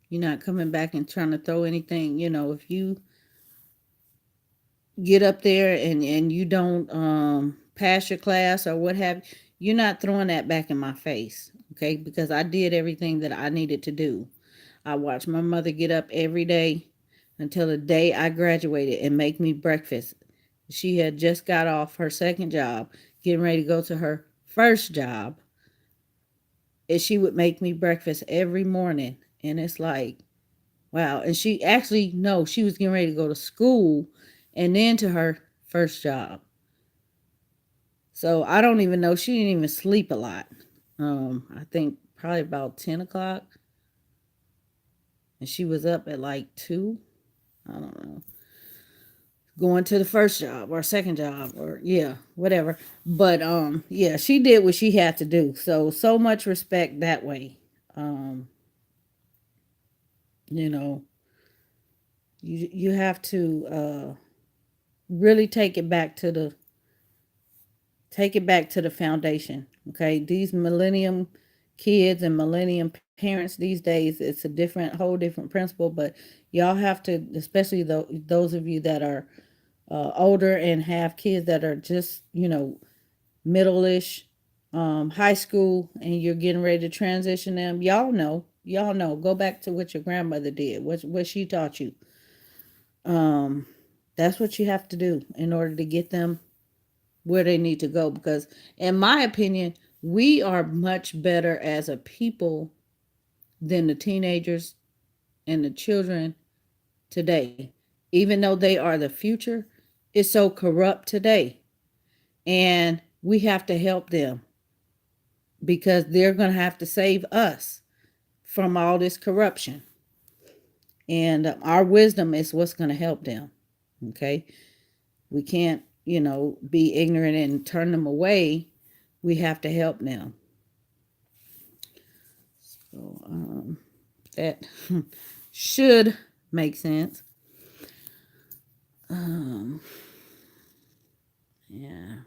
you're not coming back and trying to throw anything. If you get up there and you don't pass your class or what have you're not throwing that back in my face, okay? Because I did everything that I needed to do. I watched my mother get up every day until the day I graduated and make me breakfast. She had just got off her second job, getting ready to go to her first job. And she would make me breakfast every morning. And it's like, wow. And she actually, no, she was getting ready to go to school and then to her first job. So I don't even know. She didn't even sleep a lot. I think probably about 10 o'clock. And she was up at like 2. I don't know. Going to the first job or second job or yeah, whatever. But yeah, she did what she had to do. So much respect that way. Um, you know, you have to really take it back to the foundation. Okay, these millennium kids and millennium parents these days, it's a different whole different principle. But y'all have to, especially those of you that are older and have kids that are just middle-ish, high school, and you're getting ready to transition them. Y'all know. Go back to what your grandmother did. What she taught you. Um, that's what you have to do in order to get them where they need to go. Because, in my opinion, we are much better as a people than the teenagers and the children today. Even though they are the future, it's so corrupt today. And we have to help them because they're going to have to save us from all this corruption. And our wisdom is what's going to help them. Okay. We can't, be ignorant and turn them away. We have to help them. So that should make sense. Um, yeah.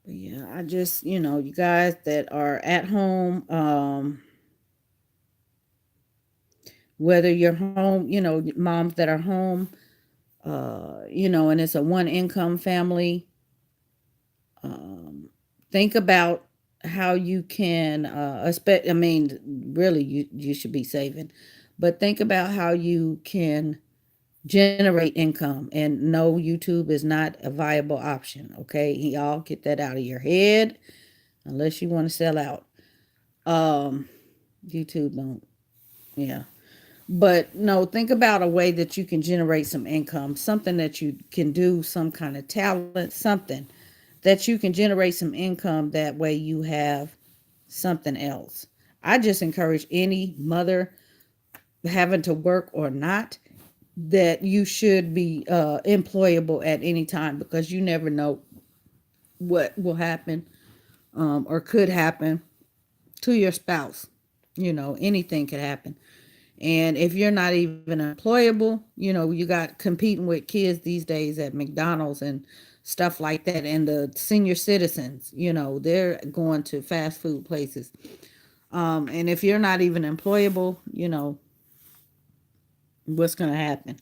But yeah, I just, you guys that are at home, whether you're home, moms that are home, and it's a one income family, um, think about how you can, I mean, really, you should be saving, but think about how you can generate income. And no, YouTube is not a viable option. Okay, y'all get that out of your head unless you want to sell out. Um, YouTube don't, yeah. But no, think about a way that you can generate some income, something that you can do, some kind of talent, something that you can generate some income. That way you have something else. I just encourage any mother, having to work or not, that you should be employable at any time because you never know what will happen, or could happen to your spouse. Anything could happen. And if you're not even employable, you got competing with kids these days at McDonald's and stuff like that. And the senior citizens, they're going to fast food places. And if you're not even employable, what's going to happen?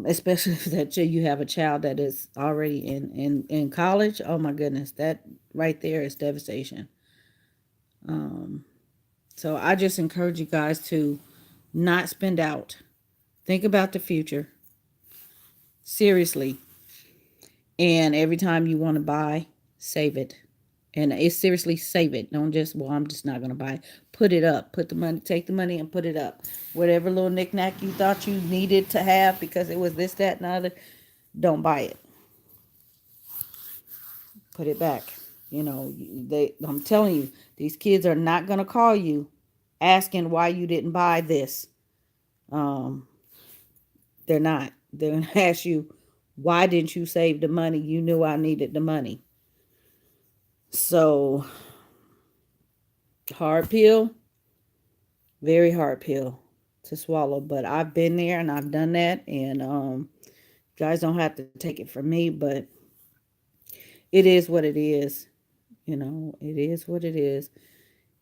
Especially if that you have a child that is already in college. Oh my goodness, that right there is devastation. Um, so I just encourage you guys to not spend out. Think about the future seriously. And every time you want to buy, save it. And it's seriously, save it. Don't just, well, I'm just not going to buy. Put it up. Put the money, take the money and put it up. Whatever little knickknack you thought you needed to have because it was this, that, and the other, don't buy it. Put it back. I'm telling you, these kids are not going to call you asking why you didn't buy this. Um, they're not. They're going to ask you, why didn't you save the money? You knew I needed the money. So, hard pill, very hard pill to swallow. But I've been there and I've done that. And you guys don't have to take it from me, but it is what it is. It is what it is.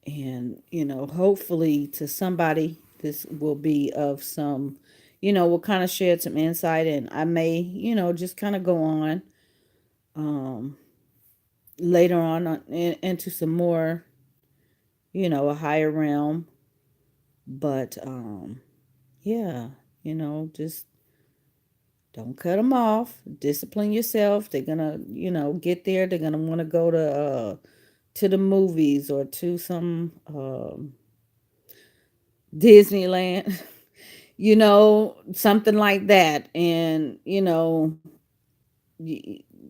And, hopefully to somebody, this will be of some, will kind of shed some insight. And I may, just kind of go on um, later on into some more, a higher realm. But yeah, just Don't cut them off. Discipline yourself. They're gonna, get there. They're gonna want to go to the movies or to some Disneyland, something like that. And y-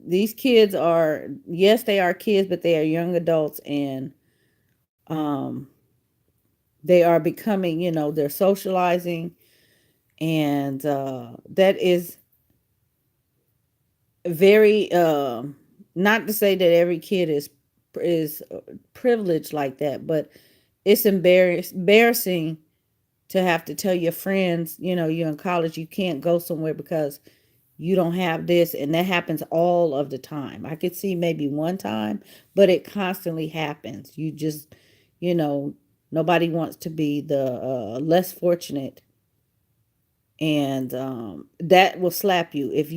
these kids are, yes, they are kids, but they are young adults, and um, they are becoming, they're socializing, and that is very not to say that every kid is privileged like that, but it's embarrassing to have to tell your friends, you're in college, you can't go somewhere because you don't have this, and that happens all of the time. I could see maybe one time, but it constantly happens. You just, you know nobody wants to be the less fortunate, and that will slap you if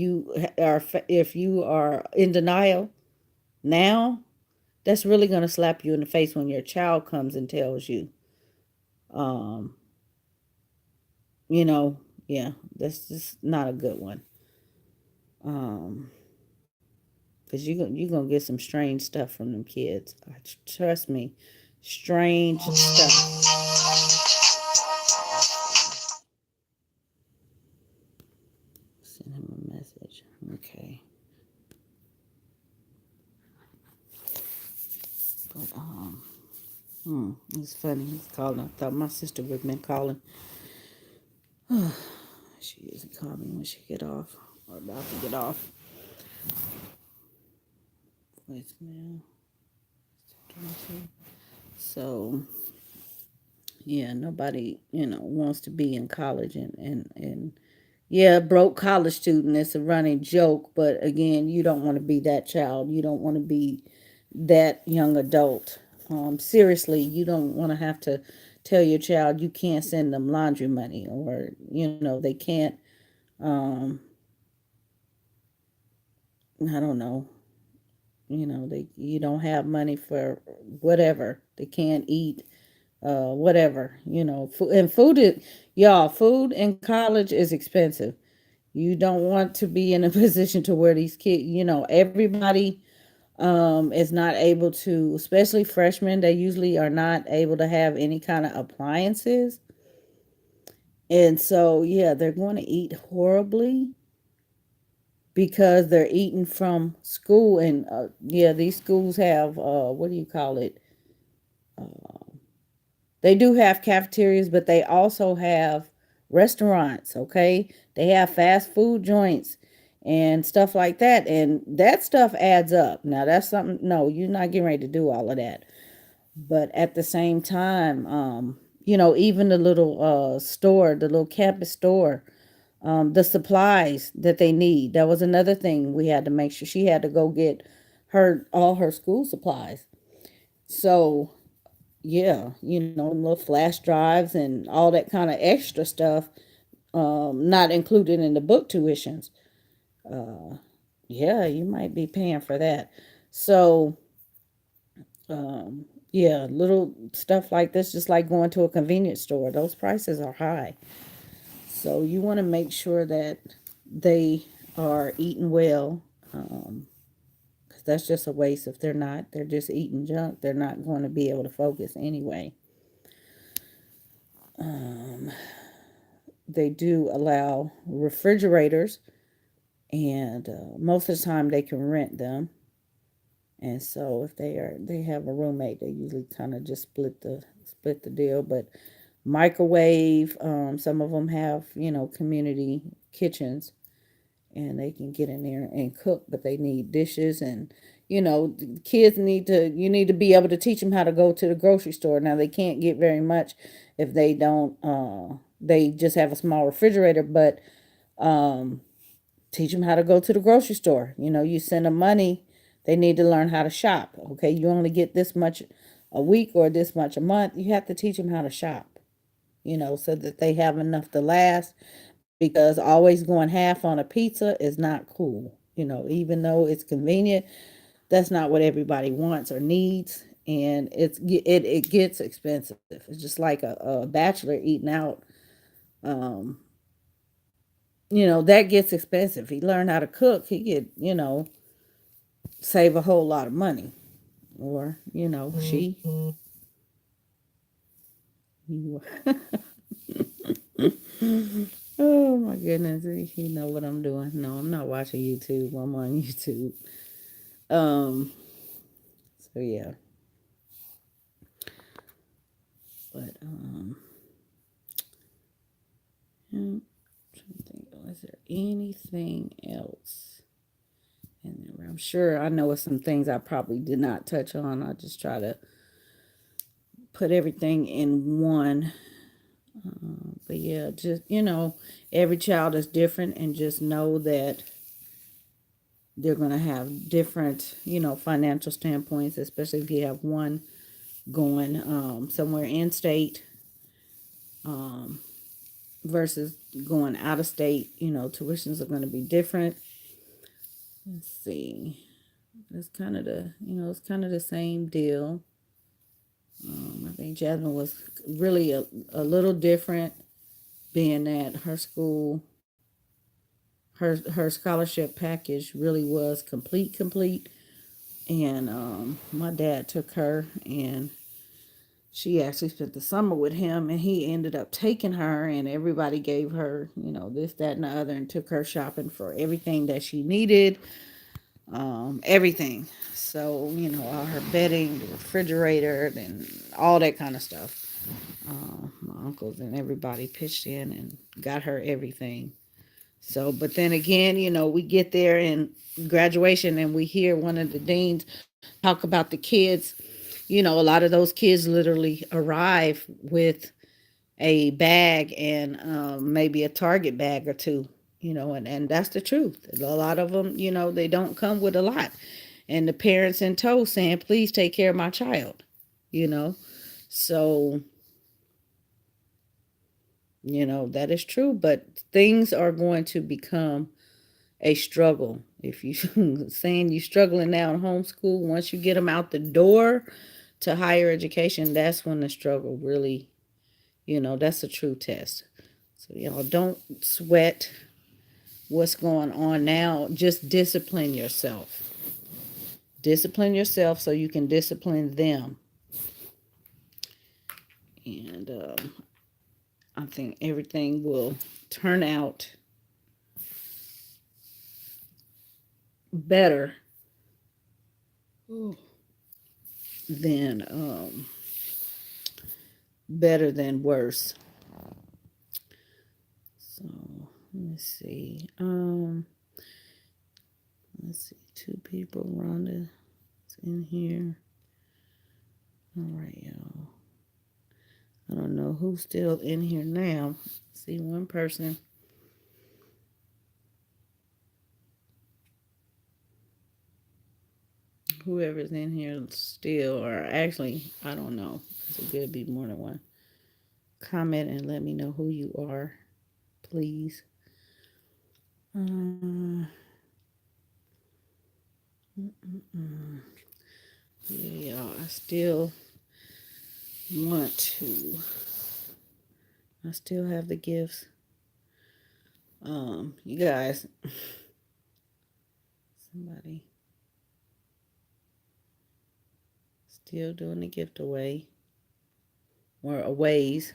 you are in denial now. That's really going to slap you in the face when your child comes and tells you, um you know yeah, that's just not a good one. um because you're gonna get some strange stuff from them kids. Trust me, strange stuff. Send him a message. Okay. But it's funny. He's calling. I thought my sister would have been calling. She usually call me when she get off or about to get off. Voicemail. So yeah, nobody wants to be in college, and yeah, broke college student. It's a running joke, but again, you don't want to be that child. You don't want to be that young adult. Seriously, you don't want to have to tell your child you can't send them laundry money, or they can't. Um, I don't know. They you don't have money for whatever. They can't eat whatever. And food is, y'all, food in college is expensive. You don't want to be in a position to where these kids, everybody is not able to, especially freshmen, they usually are not able to have any kind of appliances. And so, yeah, they're going to eat horribly because they're eating from school. And yeah, these schools have, what do you call it? They do have cafeterias, but they also have restaurants, okay? They have fast food joints and stuff like that. And that stuff adds up. Now, that's something, no, you're not getting ready to do all of that. But at the same time, even the little store, the little campus store, the supplies that they need, that was another thing we had to make sure. She had to go get all her school supplies. So yeah, little flash drives and all that kind of extra stuff, not included in the book tuitions. Uh, yeah, you might be paying for that. So, yeah, little stuff like this, just like going to a convenience store, those prices are high. So you want to make sure that they are eating well, because that's just a waste if they're not. They're just eating junk. They're not going to be able to focus anyway. Um, they do allow refrigerators, and most of the time they can rent them. And so if they have a roommate, they usually kind of just split the deal. But microwave, some of them have community kitchens, and they can get in there and cook, but they need dishes. And kids you need to be able to teach them how to go to the grocery store. Now they can't get very much if they don't they just have a small refrigerator, but um teach them how to go to the grocery store. You send them money, they need to learn how to shop. Okay, you only get this much a week or this much a month. You have to teach them how to shop, so that they have enough to last, because always going half on a pizza is not cool. Even though it's convenient, that's not what everybody wants or needs, and it gets expensive. It's just like a bachelor eating out. Um, that gets expensive. He learned how to cook, he could, save a whole lot of money. Or, she. You- oh my goodness, you know what I'm doing. No, I'm not watching YouTube. I'm on YouTube. Um, so yeah. But I'm trying to think, was there anything else in there? I'm sure I know some things I probably did not touch on. I just try to put everything in one. But yeah, just every child is different, and just know that they're going to have different, financial standpoints, especially if you have one going somewhere in state um, versus going out of state. Tuitions are going to be different. Let's see. It's kind of the same deal. I think Jasmine was really a little different, being that her school, her scholarship package really was complete. And my dad took her, and she actually spent the summer with him, and he ended up taking her, and everybody gave her, this, that, and the other, and took her shopping for everything that she needed, everything. So, all her bedding, the refrigerator, and all that kind of stuff. My uncles and everybody pitched in and got her everything. So, but then again, we get there in graduation, and we hear one of the deans talk about the kids. A lot of those kids literally arrive with a bag and maybe a Target bag or two, and that's the truth. A lot of them, they don't come with a lot. And the parents in tow saying, please take care of my child, you know. So, that is true, but things are going to become a struggle. If you saying you're struggling now in homeschool, once you get them out the door to higher education, that's when the struggle really, that's a true test. So, don't sweat what's going on now. Just discipline yourself. Discipline yourself so you can discipline them. And I think everything will turn out better than worse. So let's see. Let's see. Two people. Rhonda is in here. All right, y'all. I don't know who's still in here now. See one person. Whoever's in here still, or actually, I don't know. It could be more than one. Comment and let me know who you are, please. Yeah, y'all. Want to. I still have the gifts. You guys. Somebody still doing the gift away or aways.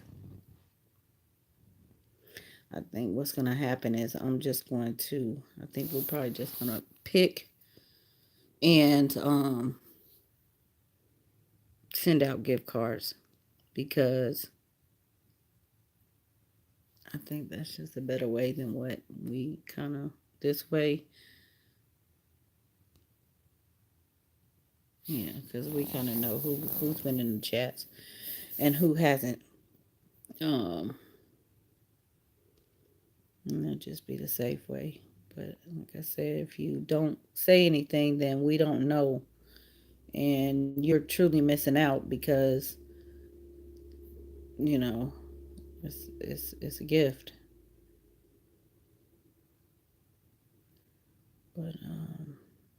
I think what's going to happen is I think we're probably just going to pick and send out gift cards, because I think that's just a better way than what we kind of this way. Yeah, because we kind of know who's been in the chats and who hasn't. Um, and that'd just be the safe way. But like I said, if you don't say anything, then we don't know, and you're truly missing out, because you know it's a gift. But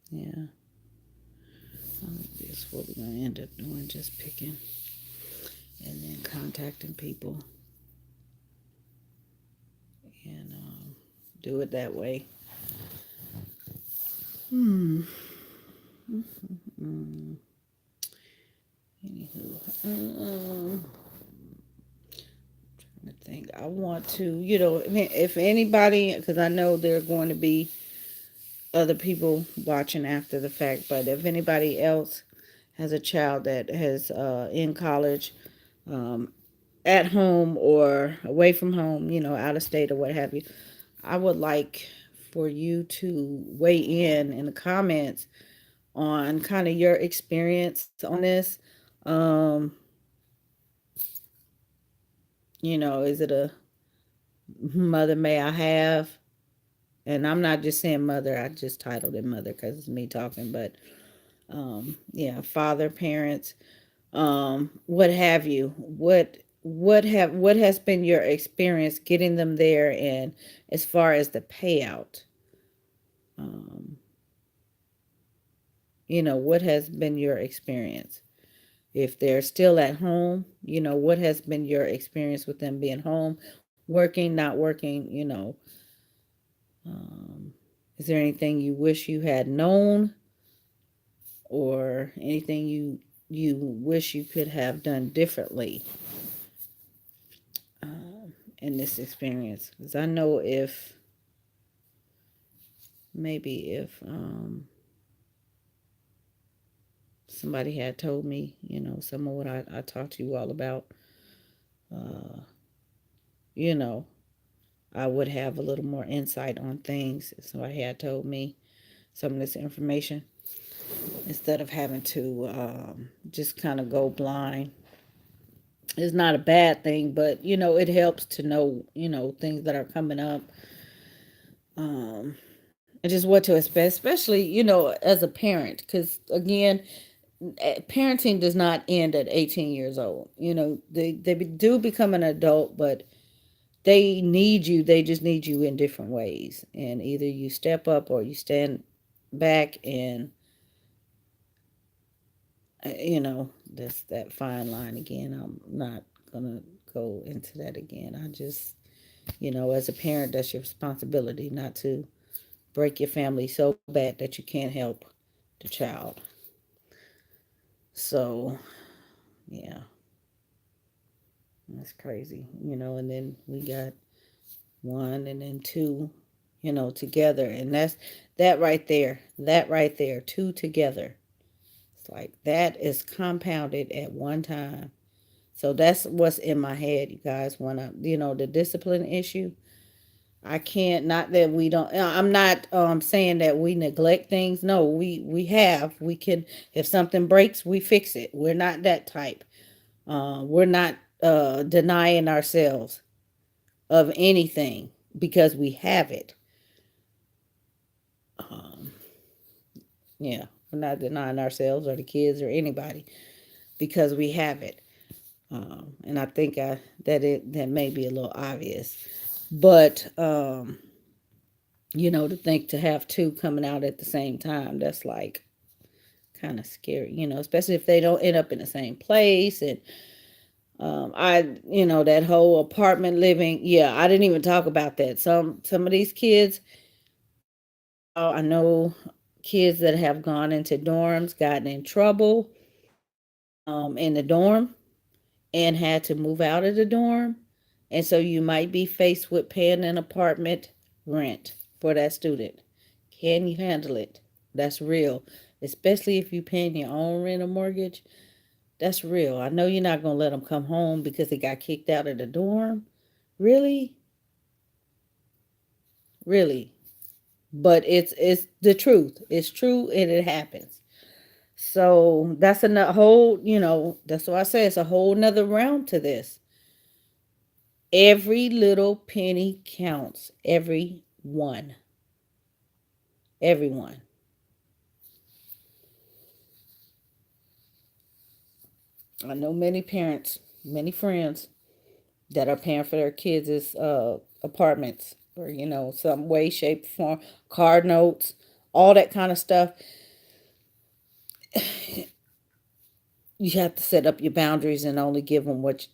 yeah, I think that's what we're gonna end up doing, just picking and then contacting people and do it that way. Hmm. Mm. Anywho, I think I want to, if anybody, because I know there are going to be other people watching after the fact, but if anybody else has a child that has in college, um, at home or away from home, out of state or what have you, I would like for you to weigh in the comments on kind of your experience on this. Um, is it a mother may I have? And I'm not just saying mother, I just titled it mother because it's me talking, but yeah, father, parents, what have you. What has been your experience getting them there, and as far as the payout, um, what has been your experience? If they're still at home, what has been your experience with them being home, working, not working, um, is there anything you wish you had known, or anything you wish you could have done differently in this experience? Because I know if maybe if somebody had told me, some of what I talked to you all about, uh, you know, I would have a little more insight on things if somebody had told me some of this information instead of having to just kind of go blind. It's not a bad thing, but it helps to know, things that are coming up, and just what to expect, especially, as a parent. Because again, parenting does not end at 18 years old. They do become an adult, but they need you. They just need you in different ways. And either you step up or you stand back, and, that's that fine line again. I'm not going to go into that again. I just, as a parent, that's your responsibility not to break your family so bad that you can't help the child. So, yeah, that's crazy, and then we got one and then two, together. And that right there, two together. It's like that is compounded at one time. So that's what's in my head, you guys, when the discipline issue. I can't, not that we don't, I'm not saying that we neglect things. No, we can, if something breaks, we fix it. We're not that type. We're not denying ourselves of anything because we have it. Um, yeah, we're not denying ourselves or the kids or anybody because we have it. And I think that may be a little obvious, but to think to have two coming out at the same time, that's like kind of scary, especially if they don't end up in the same place. And that whole apartment living, yeah, I didn't even talk about that. Some of these kids, I know kids that have gone into dorms, gotten in trouble in the dorm, and had to move out of the dorm. And so you might be faced with paying an apartment rent for that student. Can you handle it? That's real. Especially if you're paying your own rent or mortgage. That's real. I know you're not going to let them come home because they got kicked out of the dorm. Really? Really? But it's the truth. It's true and it happens. So that's a whole, that's why I say it's a whole nother realm to this. Every little penny counts. Every one. Everyone. I know many parents, many friends that are paying for their kids' apartments, or some way, shape, form, card notes, all that kind of stuff. You have to set up your boundaries and only give them what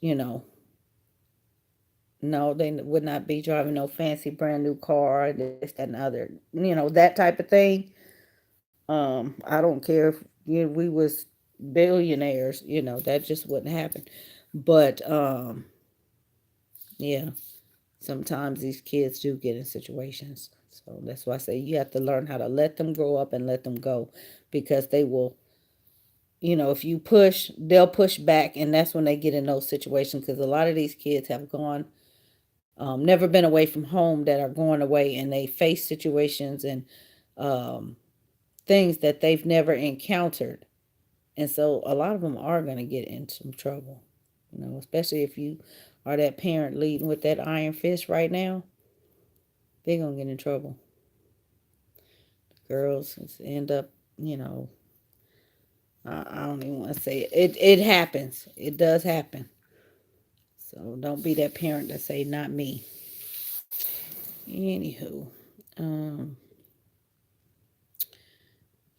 No, they would not be driving no fancy brand new car, this, that, and the other. That type of thing. I don't care if we was billionaires. That just wouldn't happen. But yeah, sometimes these kids do get in situations. So that's why I say you have to learn how to let them grow up and let them go, because they will. If you push, they'll push back, and that's when they get in those situations. Because a lot of these kids have gone never been away from home, that are going away, and they face situations and um, things that they've never encountered. And so a lot of them are going to get in some trouble, especially if you are that parent leading with that iron fist right now, they're going to get in trouble. Girls end up, you know, I don't even want to say it. It happens. It does happen. So don't be that parent that say, not me. Anywho, um,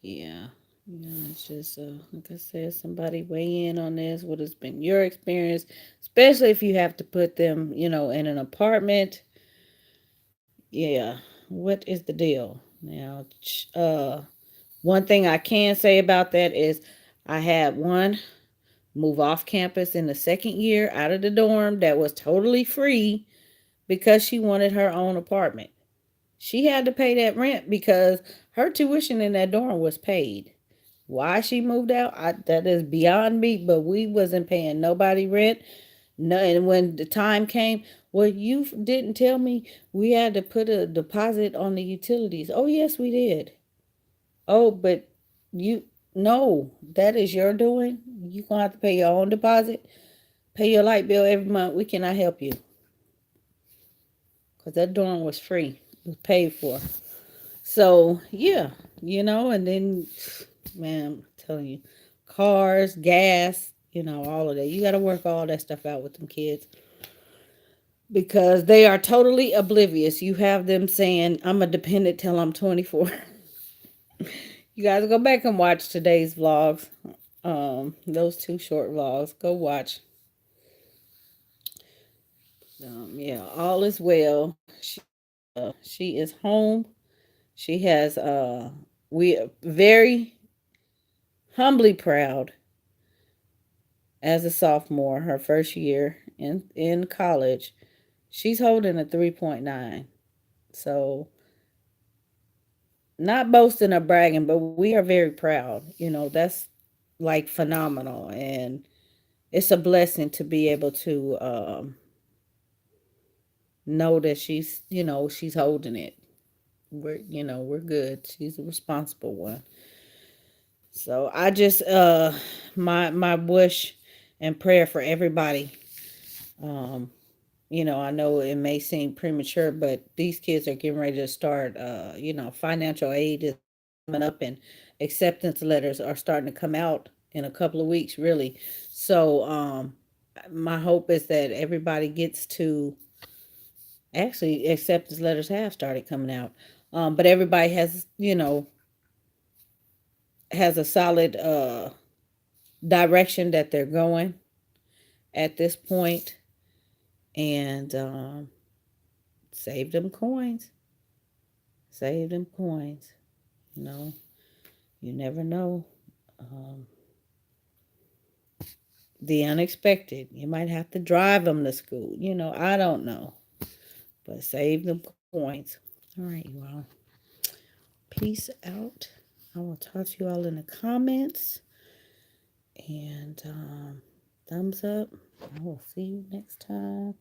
yeah. It's just like I said, somebody weigh in on this. What has been your experience, especially if you have to put them, in an apartment? Yeah, what is the deal now? One thing I can say about that is I had one move off campus in the second year out of the dorm that was totally free because she wanted her own apartment. She had to pay that rent because her tuition in that dorm was paid. Why she moved out, that is beyond me. But we wasn't paying nobody rent. No, and when the time came, well, you didn't tell me we had to put a deposit on the utilities. Oh, yes, we did. Oh, but you no, that is your doing. You gonna have to pay your own deposit, pay your light bill every month. We cannot help you because that dorm was free. It was paid for. So yeah, and then man, I'm telling you, cars, gas, all of that. You got to work all that stuff out with them kids because they are totally oblivious. You have them saying, I'm a dependent till I'm 24. You guys go back and watch today's vlogs. Those two short vlogs. Go watch. Yeah, all is well. She is home. She has we are very humbly proud as a sophomore, her first year in college. She's holding a 3.9. So not boasting or bragging, but we are very proud. That's like phenomenal, and it's a blessing to be able to know that she's holding it. We're good. She's a responsible one. So I just my wish and prayer for everybody. Um, I know it may seem premature, but these kids are getting ready to start. Financial aid is coming up, and acceptance letters are starting to come out in a couple of weeks, really. So my hope is that everybody gets to, actually, acceptance letters have started coming out, but everybody has a solid direction that they're going at this point, and save them coins. Save them coins. You know, you never know. Um, the unexpected. You might have to drive them to school. I don't know. But save them coins. All right, you all. Peace out. I will talk to you all in the comments. And thumbs up. I will see you next time.